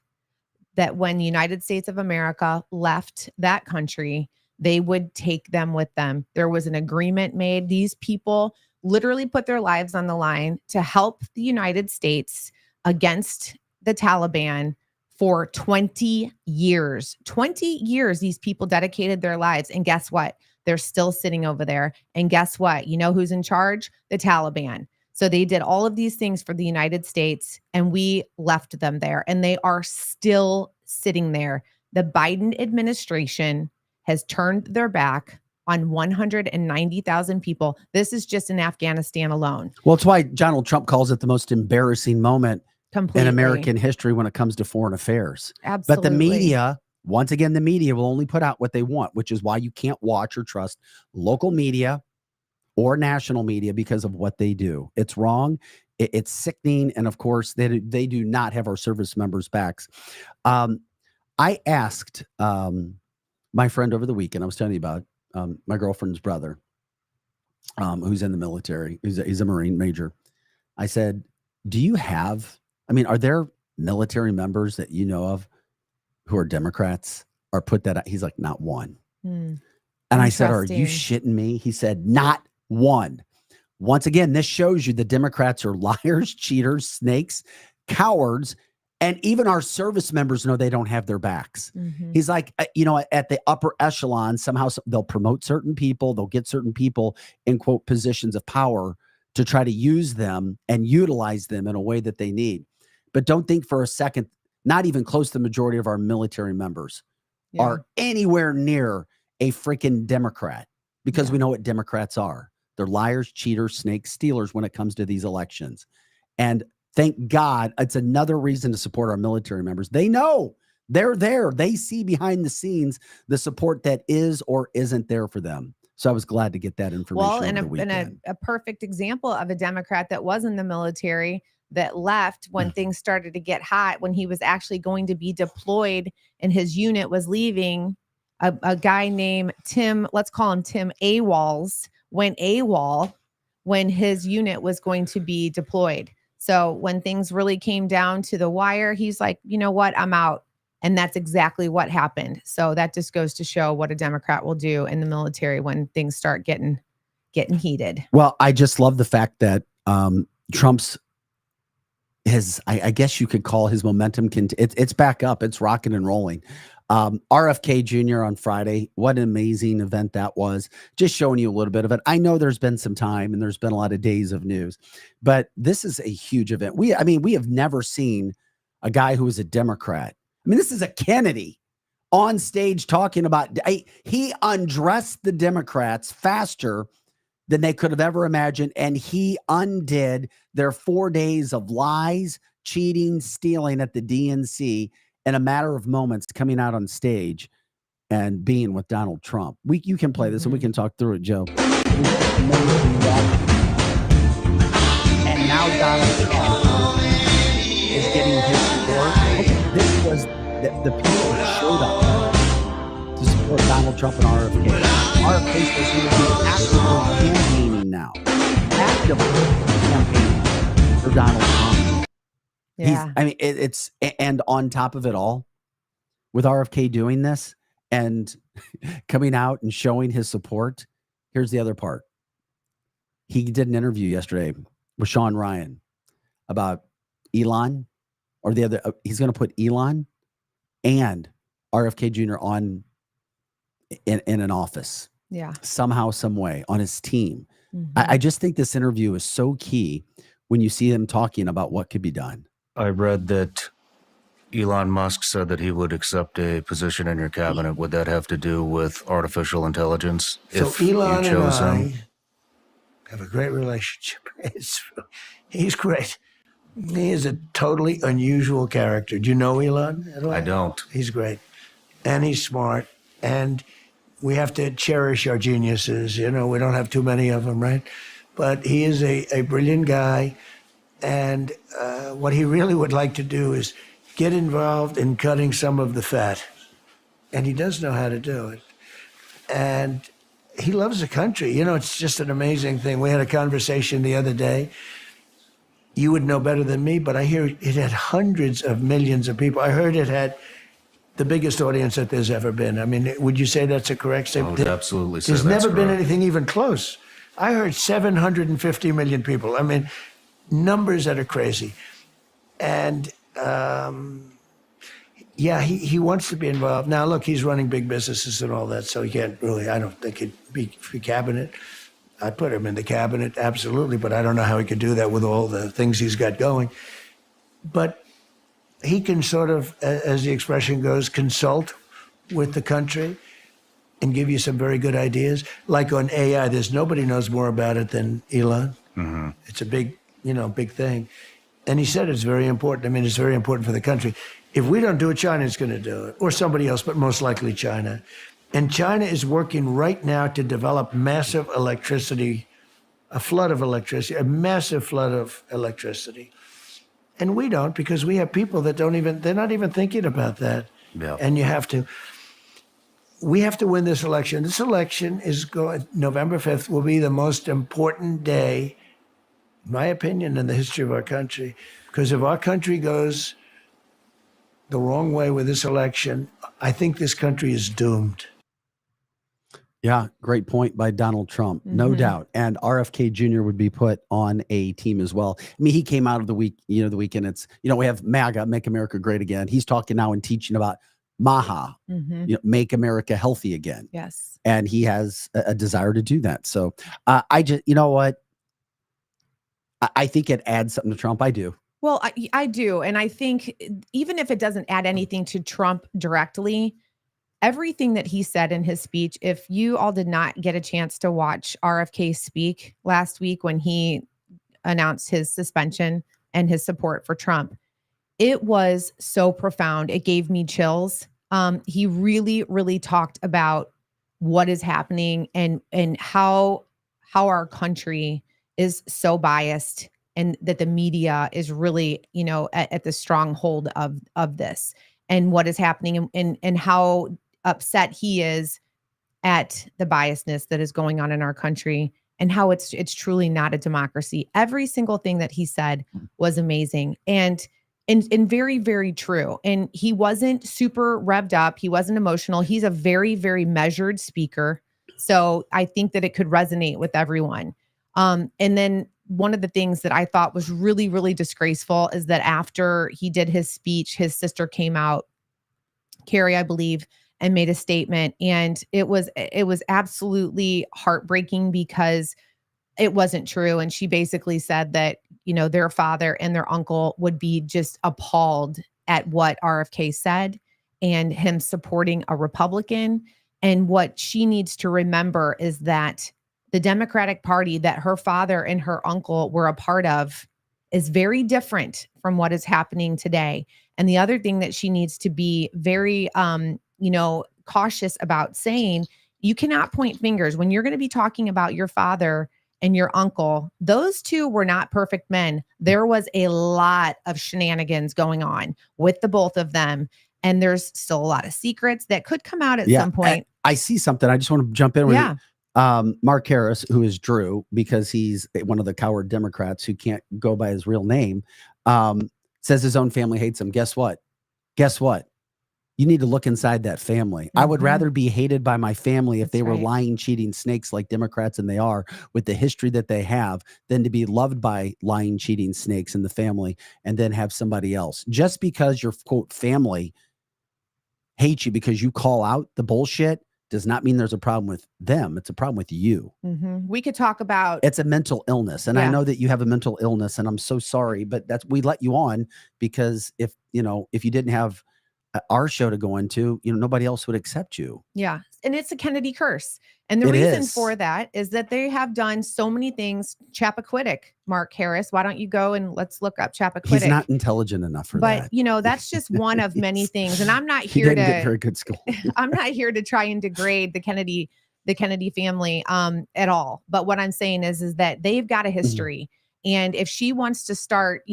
that when the United States of America left that country, they would take them with them. There was an agreement made. These people literally put their lives on the line to help the United States against the Taliban for 20 years. 20 years, these people dedicated their lives. And guess what? They're still sitting over there. And guess what? You know who's in charge? The Taliban. So they did all of these things for the United States, and we left them there. And they are still sitting there. The Biden administration has turned their back on 190,000 people. This is just in Afghanistan alone. Well, it's why Donald Trump calls it the most embarrassing moment Completely. in American history when it comes to foreign affairs. Absolutely. But the media, once again, the media will only put out what they want, which is why you can't watch or trust local media or national media because of what they do. It's wrong. It's sickening. And of course, they do not have our service members' backs. I asked my friend over the weekend, I was telling you about my girlfriend's brother, who's in the military. He's a Marine major. I said, are there military members that you know of who are Democrats or put that out? He's like, not one. And I said, are you shitting me? He said, not one. Once again, this shows you the Democrats are liars, cheaters, snakes, cowards, and even our service members know they don't have their backs. He's like, at the upper echelon, somehow they'll promote certain people. They'll get certain people in, quote, positions of power to try to use them and utilize them in a way that they need. But don't think for a second, not even close to the majority of our military members are anywhere near a freaking Democrat, because we know what Democrats are. They're liars, cheaters, snakes, stealers when it comes to these elections. And thank God, it's another reason to support our military members. They know they're there. They see behind the scenes the support that is or isn't there for them. So I was glad to get that information. Well, and a perfect example of a Democrat that was in the military that left when things started to get hot, when he was actually going to be deployed and his unit was leaving, a guy named Tim, let's call him Tim AWOLs, went AWOL when his unit was going to be deployed. So when things really came down to the wire, he's like, you know what, I'm out. And that's exactly what happened. So that just goes to show what a Democrat will do in the military when things start getting heated. Well, I just love the fact that Trump's I guess you could call his momentum. It's back up. It's rocking and rolling. RFK Jr. on Friday. What an amazing event that was. Just showing you a little bit of it. I know there's been some time and there's been a lot of days of news, but this is a huge event. We have never seen a guy who is a Democrat. This is a Kennedy on stage talking about, he undressed the Democrats faster than they could have ever imagined. And he undid their 4 days of lies, cheating, stealing at the DNC in a matter of moments, coming out on stage and being with Donald Trump. You can play this and we can talk through it, Joe. And now Donald Trump is getting his support. Okay, this was the people that showed up to support Donald Trump and RFK. RFK is going to be actively campaigning now. Actively campaigning for Donald Trump. Yeah. And on top of it all, with RFK doing this and coming out and showing his support, here's the other part. He did an interview yesterday with Sean Ryan about Elon, or the other. He's going to put Elon and RFK Jr. on in an office. Yeah. somehow, some way on his team. Mhm. I just think this interview is so key when you see him talking about what could be done. I read that Elon Musk said that he would accept a position in your cabinet. Would that have to do with artificial intelligence? So if you Elon and chose him? I have a great relationship. He's great. He is a totally unusual character. Do you know Elon at all? I don't. He's great. And he's smart. And we have to cherish our geniuses. You know, we don't have too many of them, right? But he is a brilliant guy. And what he really would like to do is get involved in cutting some of the fat. And he does know how to do it. And he loves the country. You know, it's just an amazing thing. We had a conversation the other day. You would know better than me, but I hear it had hundreds of millions of people. I heard it had the biggest audience that there's ever been. I mean, would you say that's a correct I statement? would absolutely say There's that's never been correct. anything even close. I heard 750 million people. I mean, numbers that are crazy. And yeah, he wants to be involved. Now, look, he's running big businesses and all that, so he can't really, I don't think he'd be cabinet. I'd put him in the cabinet, absolutely, but I don't know how he could do that with all the things he's got going. But he can sort of, as the expression goes, consult with the country and give you some very good ideas. Like on AI, there's nobody knows more about it than Elon. Mm-hmm. It's a big, big thing. And he said it's very important. I mean, it's very important for the country. If we don't do it, China's going to do it, or somebody else, but most likely China. And China is working right now to develop massive electricity, a flood of electricity, a massive flood of electricity. And we don't, because we have people that they're not even thinking about that. Yeah. And we have to win this election. This election is going, November 5th will be the most important day, in my opinion, in the history of our country. Because if our country goes the wrong way with this election, I think this country is doomed. Yeah, great point by Donald Trump, no doubt. And RFK Jr. would be put on a team as well. I mean, he came out of the weekend. It's, we have MAGA, Make America Great Again. He's talking now and teaching about MAHA, Make America Healthy Again. Yes. And he has a desire to do that. So I just, you know what? I think it adds something to Trump. I do. Well, I do. And I think even if it doesn't add anything to Trump directly, everything that he said in his speech, if you all did not get a chance to watch RFK speak last week when he announced his suspension and his support for Trump, it was so profound. It gave me chills. He really, really talked about what is happening and how our country is so biased, and that the media is really, at the stronghold of this, and what is happening, and how upset he is at the biasness that is going on in our country, and how it's truly not a democracy. Every single thing that he said was amazing and very, very true. And he wasn't super revved up. He wasn't emotional. He's a very, very measured speaker. So I think that it could resonate with everyone. And then one of the things that I thought was really, really disgraceful is that after he did his speech, his sister came out, Carrie, I believe, and made a statement. And it was absolutely heartbreaking because it wasn't true. And she basically said that, their father and their uncle would be just appalled at what RFK said and him supporting a Republican. And what she needs to remember is that the Democratic Party that her father and her uncle were a part of is very different from what is happening today. And the other thing that she needs to be very, cautious about saying, you cannot point fingers when you're going to be talking about your father and your uncle. Those two were not perfect men. There was a lot of shenanigans going on with the both of them. And there's still a lot of secrets that could come out at some point. I see something. I just want to jump in with Yeah. Mark Harris, who is Drew, because he's one of the coward Democrats who can't go by his real name, says his own family hates him. Guess what? You need to look inside that family. I would rather be hated by my family if they were lying, cheating snakes like Democrats, and they are, with the history that they have, than to be loved by lying, cheating snakes in the family and then have somebody else. Just because your quote family hates you because you call out the bullshit does not mean there's a problem with them. It's a problem with you. We could talk about it's a mental illness. And I know that you have a mental illness, and I'm so sorry, but we let you on because if you didn't have our show to go into, nobody else would accept you. Yeah. And it's a Kennedy curse. And the reason for that is that they have done so many things. Chappaquiddick, Mark Harris. Why don't you go and let's look up Chappaquiddick? He's not intelligent enough for that. But, that's just one of many things. And I'm not he here didn't to get very good school. I'm not here to try and degrade the Kennedy family at all. But what I'm saying is that they've got a history. And if she wants to start,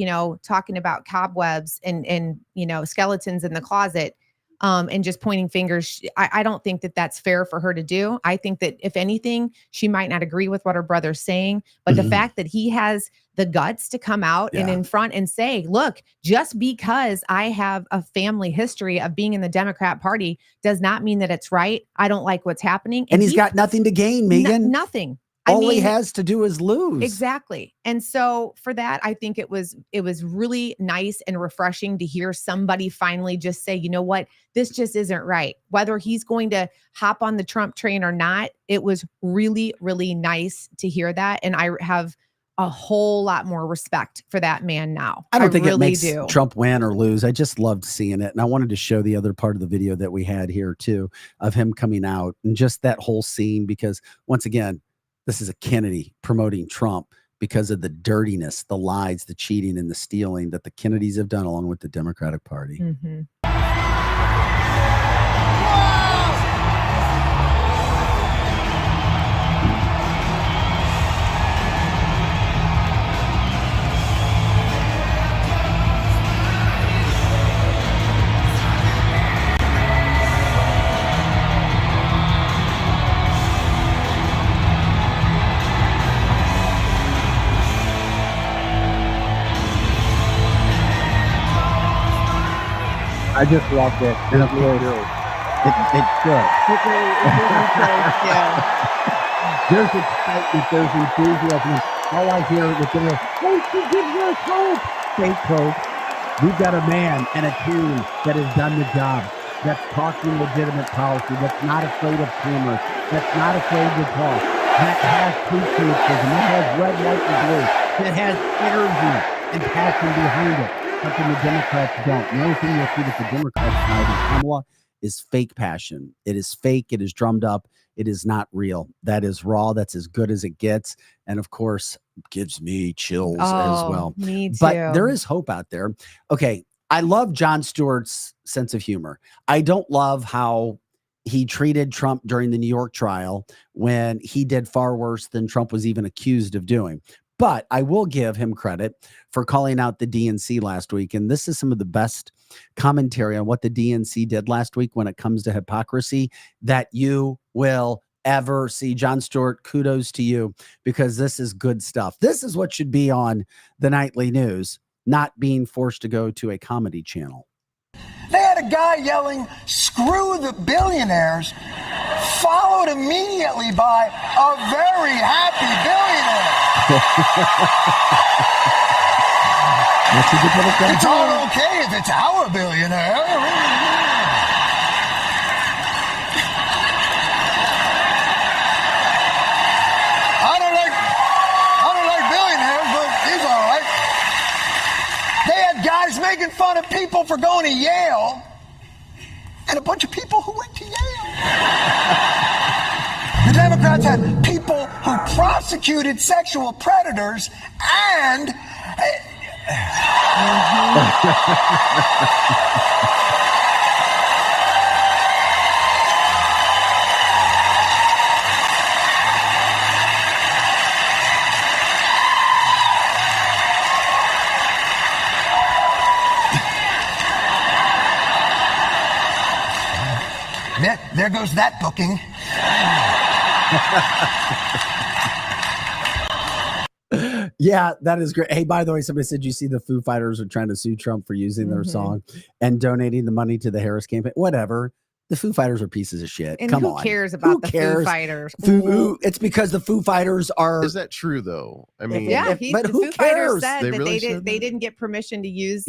talking about cobwebs and skeletons in the closet, and just pointing fingers, I don't think that that's fair for her to do. I think that if anything, she might not agree with what her brother's saying, but the fact that he has the guts to come out and in front and say, look, just because I have a family history of being in the Democrat Party does not mean that it's right. I don't like what's happening. And he's got nothing to gain, Megan. Nothing. All he has to do is lose. Exactly. And so for that, I think it was really nice and refreshing to hear somebody finally just say, you know what, this just isn't right. Whether he's going to hop on the Trump train or not, it was really, really nice to hear that. And I have a whole lot more respect for that man now. I don't think it makes Trump win or lose. I just loved seeing it. And I wanted to show the other part of the video that we had here too, of him coming out and just that whole scene, because once again, this is a Kennedy promoting Trump because of the dirtiness, the lies, the cheating, and the stealing that the Kennedys have done along with the Democratic Party. I just loved it. And of course, it's good. There's excitement, there's enthusiasm. All I hear is hey, she gives us hope. Fake hope. We've got a man and a team that has done the job, that's talking legitimate policy, that's not afraid of cameras, that's not afraid to talk, that has patriotism, that has red, white, and blue, that has energy and passion behind it. Something the Democrats don't. The only thing you'll see with the Democrats side is Kamala is fake passion. It is fake. It is drummed up. It is not real. That is raw. That's as good as it gets. And of course, gives me chills as well. Me too. But there is hope out there. Okay. I love Jon Stewart's sense of humor. I don't love how he treated Trump during the New York trial when he did far worse than Trump was even accused of doing. But I will give him credit for calling out the DNC last week. And this is some of the best commentary on what the DNC did last week when it comes to hypocrisy that you will ever see. Jon Stewart, kudos to you, because this is good stuff. This is what should be on the nightly news, not being forced to go to a comedy channel. They had a guy yelling, "Screw the billionaires," followed immediately by a very happy billionaire. That's a good little thing. It's all okay if it's our billionaire. I don't like billionaires, but he's all right. They had guys making fun of people for going to Yale, and a bunch of people who went to Yale. The Democrats had people who prosecuted sexual predators and... There goes that booking. Yeah, that is great. Hey, by the way, somebody said you see the Foo Fighters are trying to sue Trump for using their song and donating the money to the Harris campaign. Whatever. The Foo Fighters are pieces of shit. And Come who on. cares about the Foo Fighters? It's because the Foo Fighters are. Is that true though? I mean, Yeah, but the who Foo Fighters cares? said They that really they didn't get permission to use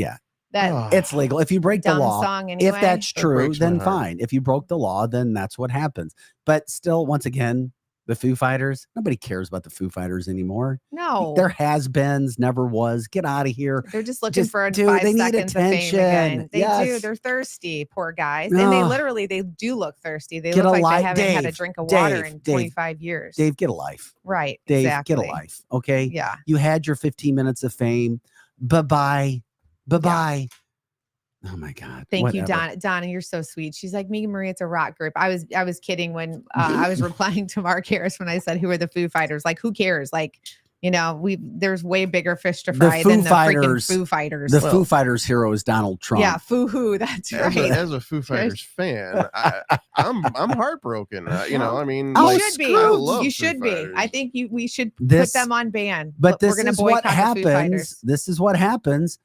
that It's legal. If you break the dumb law, song anyway. if that's That true, breaks my then heart. fine. If you broke the law, then that's what happens. But still, once again, the Foo Fighters, nobody cares about the Foo Fighters anymore. No, They're has-beens, never was. Get out of here. they're just looking for dude, 5 they need seconds of fame attention. again. They do. Yes. They're thirsty, poor guys. And they Ugh. literally, they do look thirsty. They Get look a like life, they haven't had a Dave, drink of water Dave, in Dave, 25 years. Dave, get a life. Right. Dave, exactly. get a life. Okay. Yeah. You had your 15 minutes of fame. Bye-bye. Bye-bye. Oh my God. Thank you, Whatever. Donna. You're so sweet. She's like, Megan Marie, it's a rock group. I was kidding when I was replying to Mark Harris when I said, who are the Foo Fighters? Like, who cares? Like, there's way bigger fish to fry than the freaking Foo Fighters. The Foo Fighters hero is Donald Trump. Yeah, Foo-hoo. That's right. As a Foo Fighters fan, I'm heartbroken. I mean, You Oh, should be. I love You Foo should be. Fighters. I think we should This- put them on ban. But We're this gonna is what boycott the Foo happens. Fighters. This is what happens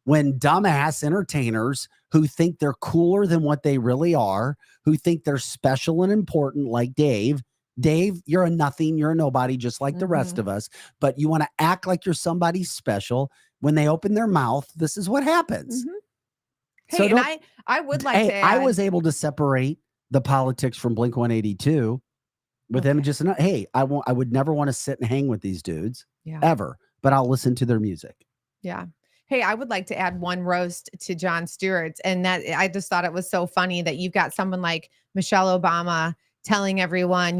when dumbass entertainers who think they're cooler than what they really are, who think they're special and important, like Dave. Dave, you're a nothing, you're a nobody, just like the rest of us. But you want to act like you're somebody special. When they open their mouth, this is what happens. Hey, So and don't- I would like Hey, to I add, was able to separate the politics from Blink 182 with them. Okay. Just hey, I would never want to sit and hang with these dudes Yeah. ever, but I'll listen to their music. Yeah. Hey, I would like to add one roast to Jon Stewart's. And that I just thought it was so funny that you've got someone like Michelle Obama telling everyone,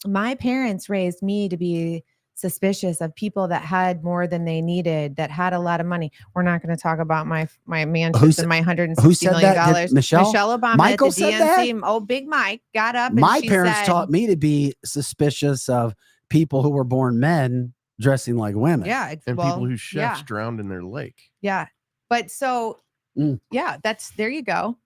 my parents raised me to be suspicious of people that had more than they needed, that had a lot of money. We're not going to talk about my mansions said- and my who $160 said million. that? Did Michelle Obama Michael at the said that? DNC. Oh, Big Mike got up and My she parents said, taught me to be suspicious of people who were born men dressing like women. yeah, and well, people whose chefs yeah, drowned in their lake. yeah. But so, Mm. yeah, there you go.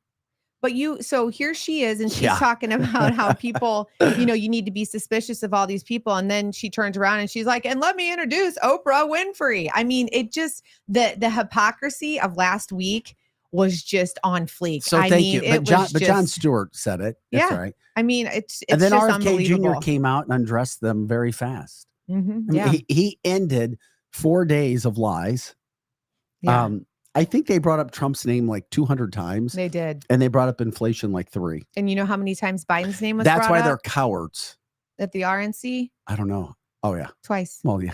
But so here she is, and she's Yeah. talking about how people, you need to be suspicious of all these people. And then she turns around and she's like, and let me introduce Oprah Winfrey. I mean, it just, the hypocrisy of last week was just on fleek. So I thank mean, you. But John, was but Jon just- Stewart said it. That's Yeah. right. I mean, it's And then just RFK Jr. unbelievable. came out and undressed them very fast. Mhm, I mean, yeah. he ended 4 days of lies. Yeah, I think they brought up Trump's name like 200 times, they did. and they brought up inflation like 3. And you know how many times Biden's name was That's brought why up they're cowards. at the RNC? I don't know. Oh yeah. Twice. Well, yeah.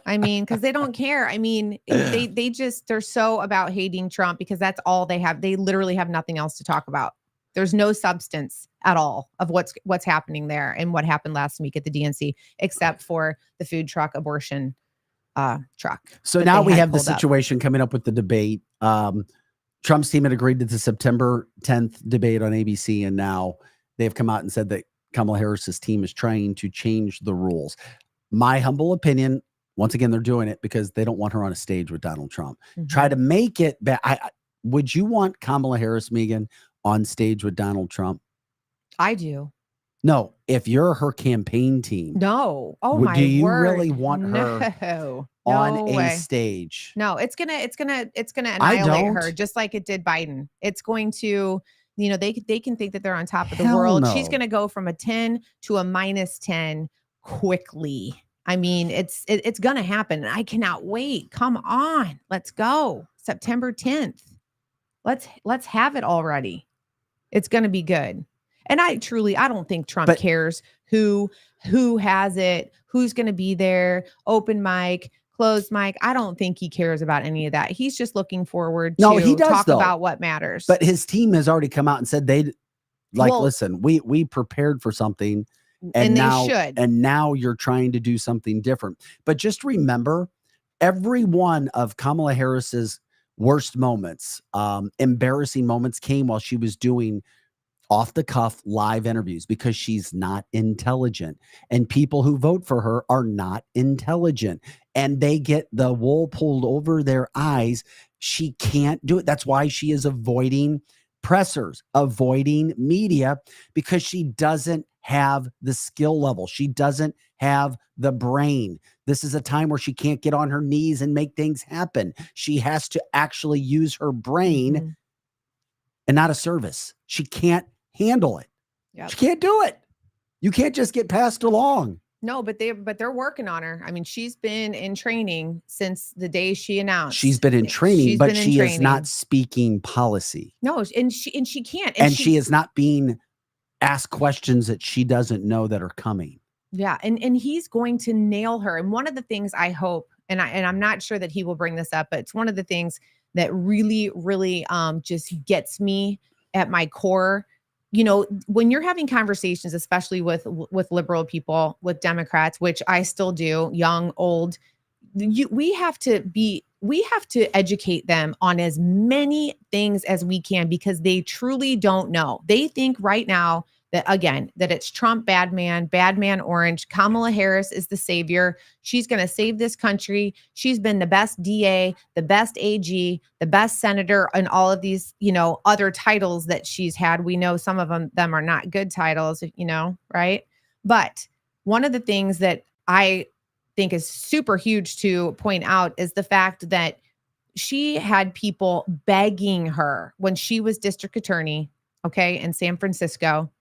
I mean, because they don't care. I mean, they're so about hating Trump because that's all they have. They literally have nothing else to talk about. There's no substance at all of what's happening there and what happened last week at the DNC, except for the food truck abortion truck. So that now they we had have the pulled up. situation coming up with the debate. Trump's team had agreed to the September 10th debate on ABC, and now they've come out and said that Kamala Harris's team is trying to change the rules. My humble opinion, once again, they're doing it because they don't want her on a stage with Donald Trump. Mhm. Try to make it would you want Kamala Harris, Megan, on stage with Donald Trump? I do. No, if you're her campaign team, No. Oh Would- my do you word. really want her No. on No a way. stage. No, it's gonna I annihilate her don't. just like it did Biden. It's going to, they can think that they're on top of the Hell world. She's no. gonna go from a 10 to a -10 quickly. I mean, it's gonna happen. And I cannot wait. Come on, let's go. September 10th. Let's have it already. It's gonna be good. And I don't think Trump But- cares who has it, who's going to be there, open mic, closed mic. I don't think he cares about any of that. He's just looking forward No, to he does, talk though. about what matters. But his team has already come out and said Well- listen, we prepared for something, and now they should. and now you're trying to do something different. But just remember, every one of Kamala Harris's worst moments, embarrassing moments, came while she was doing off the cuff live interviews because she's not intelligent, and people who vote for her are not intelligent, and they get the wool pulled over their eyes. She can't do it. That's why she is avoiding pressers, avoiding media, because she doesn't have the skill level. She doesn't have the brain. This is a time where she can't get on her knees and make things happen. She has to actually use her brain Mhm. and not a service. She can't handle it. Yep. She can't do it. You can't just get passed along. No, but they're working on her. I mean, she's been in training since the day she announced. She's been in training, She's but been in she is training. not speaking policy. No, and she can't. And she is not being asked questions that she doesn't know that are coming. Yeah, and he's going to nail her. And one of the things I hope, and I'm not sure that he will bring this up, but it's one of the things that really, really just gets me at my core. You know, when you're having conversations, especially with liberal people, with Democrats, which I still do, young, old, we have to educate them on as many things as we can, because they truly don't know. They think right now that, again, that it's Trump, bad man orange. Kamala Harris is the savior. She's going to save this country. She's been the best DA, the best AG, the best senator, and all of these, other titles that she's had. We know some of them are not good titles, right? But one of the things that I think is super huge to point out is the fact that she had people begging her when she was district attorney, in San Francisco,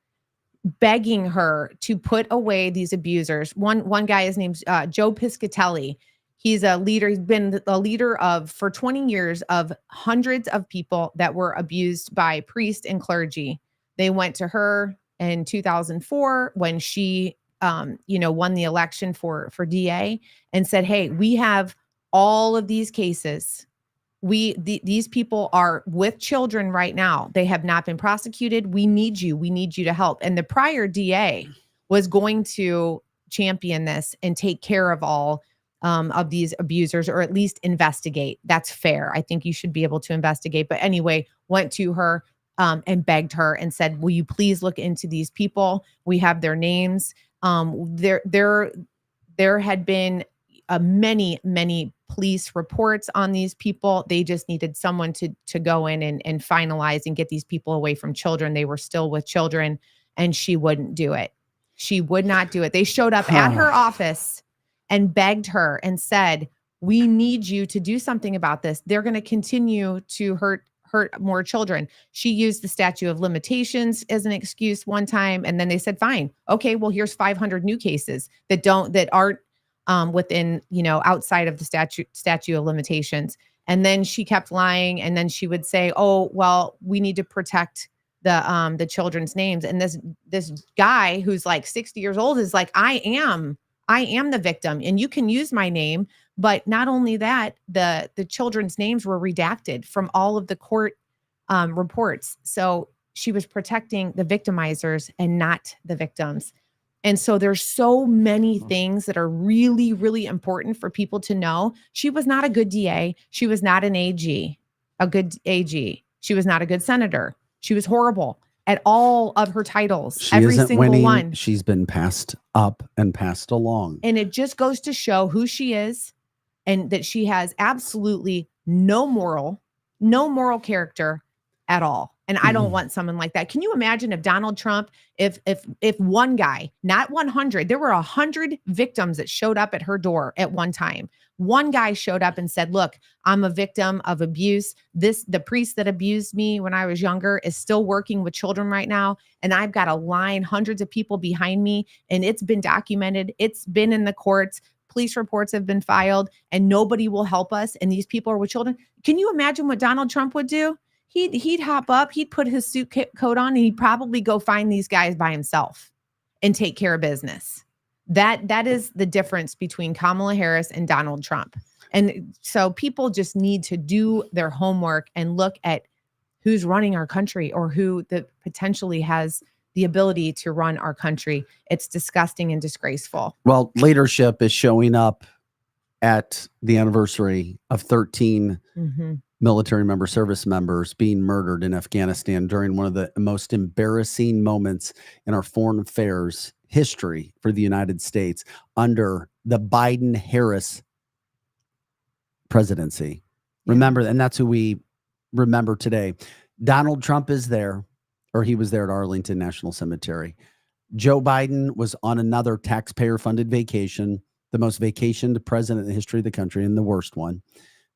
begging her to put away these abusers. One guy is named Joe Piscatelli. He's a leader. He's been a leader for 20 years of hundreds of people that were abused by priests and clergy. They went to her in 2004 when she, won the election for DA, and said, "Hey, we have all of these cases. These people are with children right now. They have not been prosecuted. We need you. We need you to help." And the prior DA was going to champion this and take care of all of these abusers, or at least investigate. That's fair. I think you should be able to investigate. But anyway, went to her and begged her and said, "Will you please look into these people? We have their names." There had been many police reports on these people. They just needed someone to go in and finalize and get these people away from children. They were still with children, and she wouldn't do it. She would not do it. They showed up at her office and begged her and said, "We need you to do something about this. They're going to continue to hurt more children." She used the statute of limitations as an excuse one time. And then they said, "Fine. Okay, well, here's 500 new cases that aren't within, outside of the statute of limitations." And then she kept lying. And then she would say, "Oh, well, we need to protect the children's names." And this guy who's like 60 years old is like, I am the victim, and you can use my name." But not only that, the children's names were redacted from all of the court reports. So she was protecting the victimizers and not the victims. And so there's so many things that are really, really important for people to know. She was not a good DA. She was not a good AG. She was not a good senator. She was horrible at all of her titles. Every single winning. one. She's been passed up and passed along. And it just goes to show who she is, and that she has absolutely no moral character at all. And I don't want someone like that. Can you imagine if Donald Trump, if one guy, not 100, there were 100 victims that showed up at her door at one time. One guy showed up and said, "Look, I'm a victim of abuse. The priest that abused me when I was younger is still working with children right now. And I've got a line, hundreds of people behind me, and it's been documented. It's been in the courts. Police reports have been filed, and nobody will help us. And these people are with children." Can you imagine what Donald Trump would do? He'd hop up, he'd put his suit coat on, and he'd probably go find these guys by himself and take care of business. That is the difference between Kamala Harris and Donald Trump. And so people just need to do their homework and look at who's running our country, or who potentially has the ability to run our country. It's disgusting and disgraceful. Well, leadership is showing up at the anniversary of 13 military service members being murdered in Afghanistan during one of the most embarrassing moments in our foreign affairs history for the United States under the Biden-Harris presidency. Yeah. Remember, and that's who we remember today. Donald Trump is there, or he was there at Arlington National Cemetery. Joe Biden was on another taxpayer-funded vacation, the most vacationed president in the history of the country, and the worst one,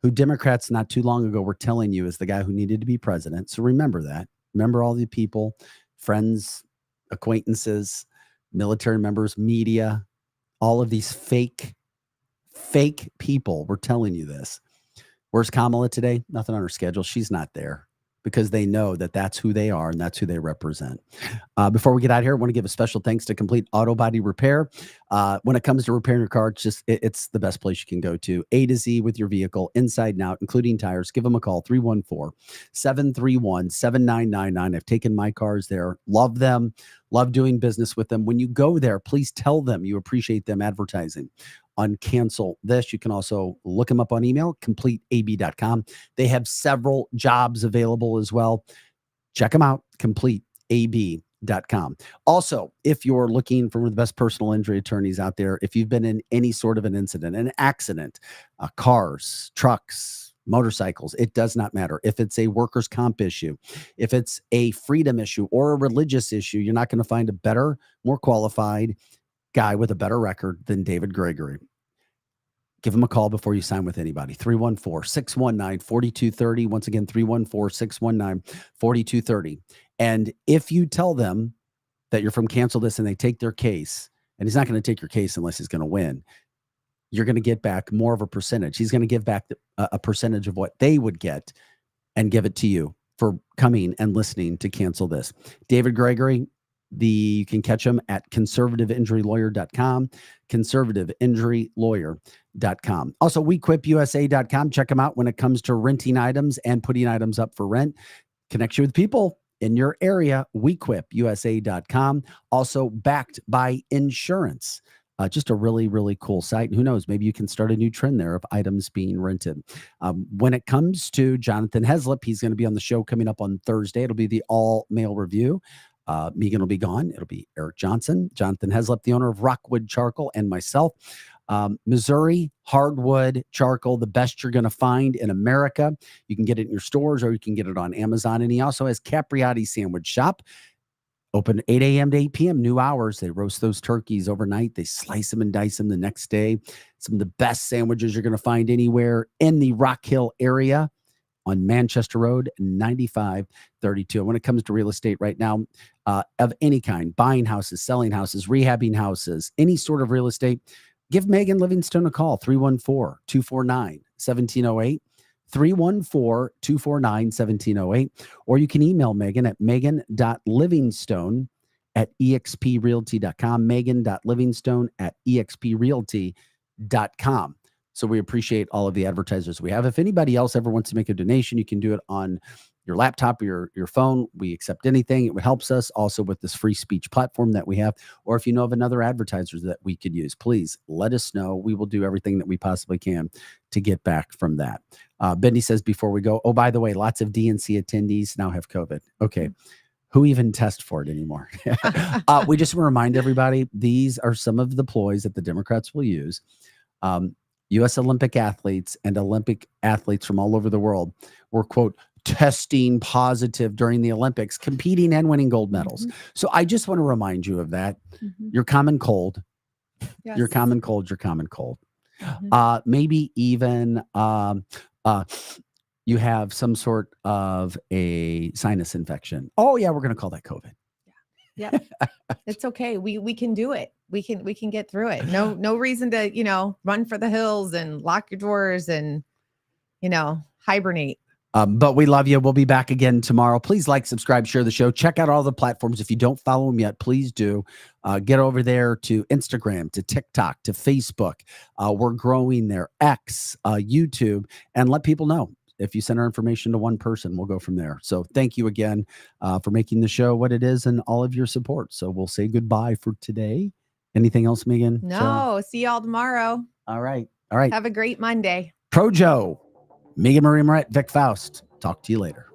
who Democrats not too long ago were telling you is the guy who needed to be president. So remember that. Remember all the people, friends, acquaintances, military members, media, all of these fake people were telling you this. Where's Kamala today? Nothing on her schedule. She's not there because they know that that's who they are and that's who they represent. Before we get out of here, I want to give a special thanks to Complete Auto Body Repair. When it comes to repairing your car, it's the best place you can go to. A to Z with your vehicle, inside and out, including tires. Give them a call, 314-731-7999. I've taken my cars there. Love them. Love doing business with them. When you go there, please tell them you appreciate them advertising on Cancel This. You can also look them up on email, completeab.com. They have several jobs available as well. Check them out, completeab.com. Also, if you're looking for one of the best personal injury attorneys out there, if you've been in any sort of an incident, an accident, cars, trucks, motorcycles, it does not matter. If it's a workers' comp issue, if it's a freedom issue or a religious issue, you're not going to find a better, more qualified guy with a better record than David Gregory. Give him a call before you sign with anybody. 314-619-4230. Once again, 314-619-4230. And if you tell them that you're from Cancel This and they take their case, and he's not going to take your case unless he's going to win, you're going to get back more of a percentage. He's going to give back a percentage of what they would get and give it to you for coming and listening to Cancel This. David Gregory, you can catch him at conservativeinjurylawyer.com, conservativeinjurylawyer.com. Also, wequipusa.com. Check them out when it comes to renting items and putting items up for rent. Connect you with people in your area, wequipusa.com. Also backed by insurance. Just a really, really cool site. And who knows, maybe you can start a new trend there of items being rented. When it comes to Jonathan Heslop, he's going to be on the show coming up on Thursday. It'll be the all-male review. Megan will be gone. It'll be Eric Johnson, Jonathan Heslop, the owner of Rockwood Charcoal, and myself. Missouri hardwood charcoal, the best you're going to find in America. You can get it in your stores or you can get it on Amazon. And he also has Capriati Sandwich Shop. Open 8 a.m. to 8 p.m., new hours. They roast those turkeys overnight. They slice them and dice them the next day. Some of the best sandwiches you're going to find anywhere in the Rock Hill area on Manchester Road, 9532. When it comes to real estate right now, of any kind, buying houses, selling houses, rehabbing houses, any sort of real estate, give Megan Livingstone a call, 314-249-1708. 314-249-1708, or you can email Megan at megan.livingstone@exprealty.com, megan.livingstone@exprealty.com. So we appreciate all of the advertisers we have. If anybody else ever wants to make a donation, you can do it on your laptop or your phone. We accept anything. It helps us also with this free speech platform that we have. Or if you know of another advertiser that we could use, please let us know. We will do everything that we possibly can to get back from that. Benny says before we go, oh, by the way, lots of DNC attendees now have COVID. Okay. Who even test for it anymore? We just want to remind everybody, these are some of the ploys that the Democrats will use. U.S. Olympic athletes and Olympic athletes from all over the world were, quote, testing positive during the Olympics, competing and winning gold medals. Mm-hmm. So I just want to remind you of that. Mm-hmm. Your common cold, yes. Your common cold. Mm-hmm. Maybe even you have some sort of a sinus infection. Oh yeah, we're going to call that COVID. Yeah. It's okay. We can do it. We can get through it. No reason to, run for the hills and lock your doors and, hibernate. But we love you. We'll be back again tomorrow. Please like, subscribe, share the show. Check out all the platforms. If you don't follow them yet, please do. Get over there to Instagram, to TikTok, to Facebook. We're growing there. X, YouTube, and let people know. If you send our information to one person, we'll go from there. So thank you again for making the show what it is and all of your support. So we'll say goodbye for today. Anything else, Megan? No. See y'all tomorrow. All right. Have a great Monday. Pro Joe, Megan Marie Moret, Vic Faust. Talk to you later.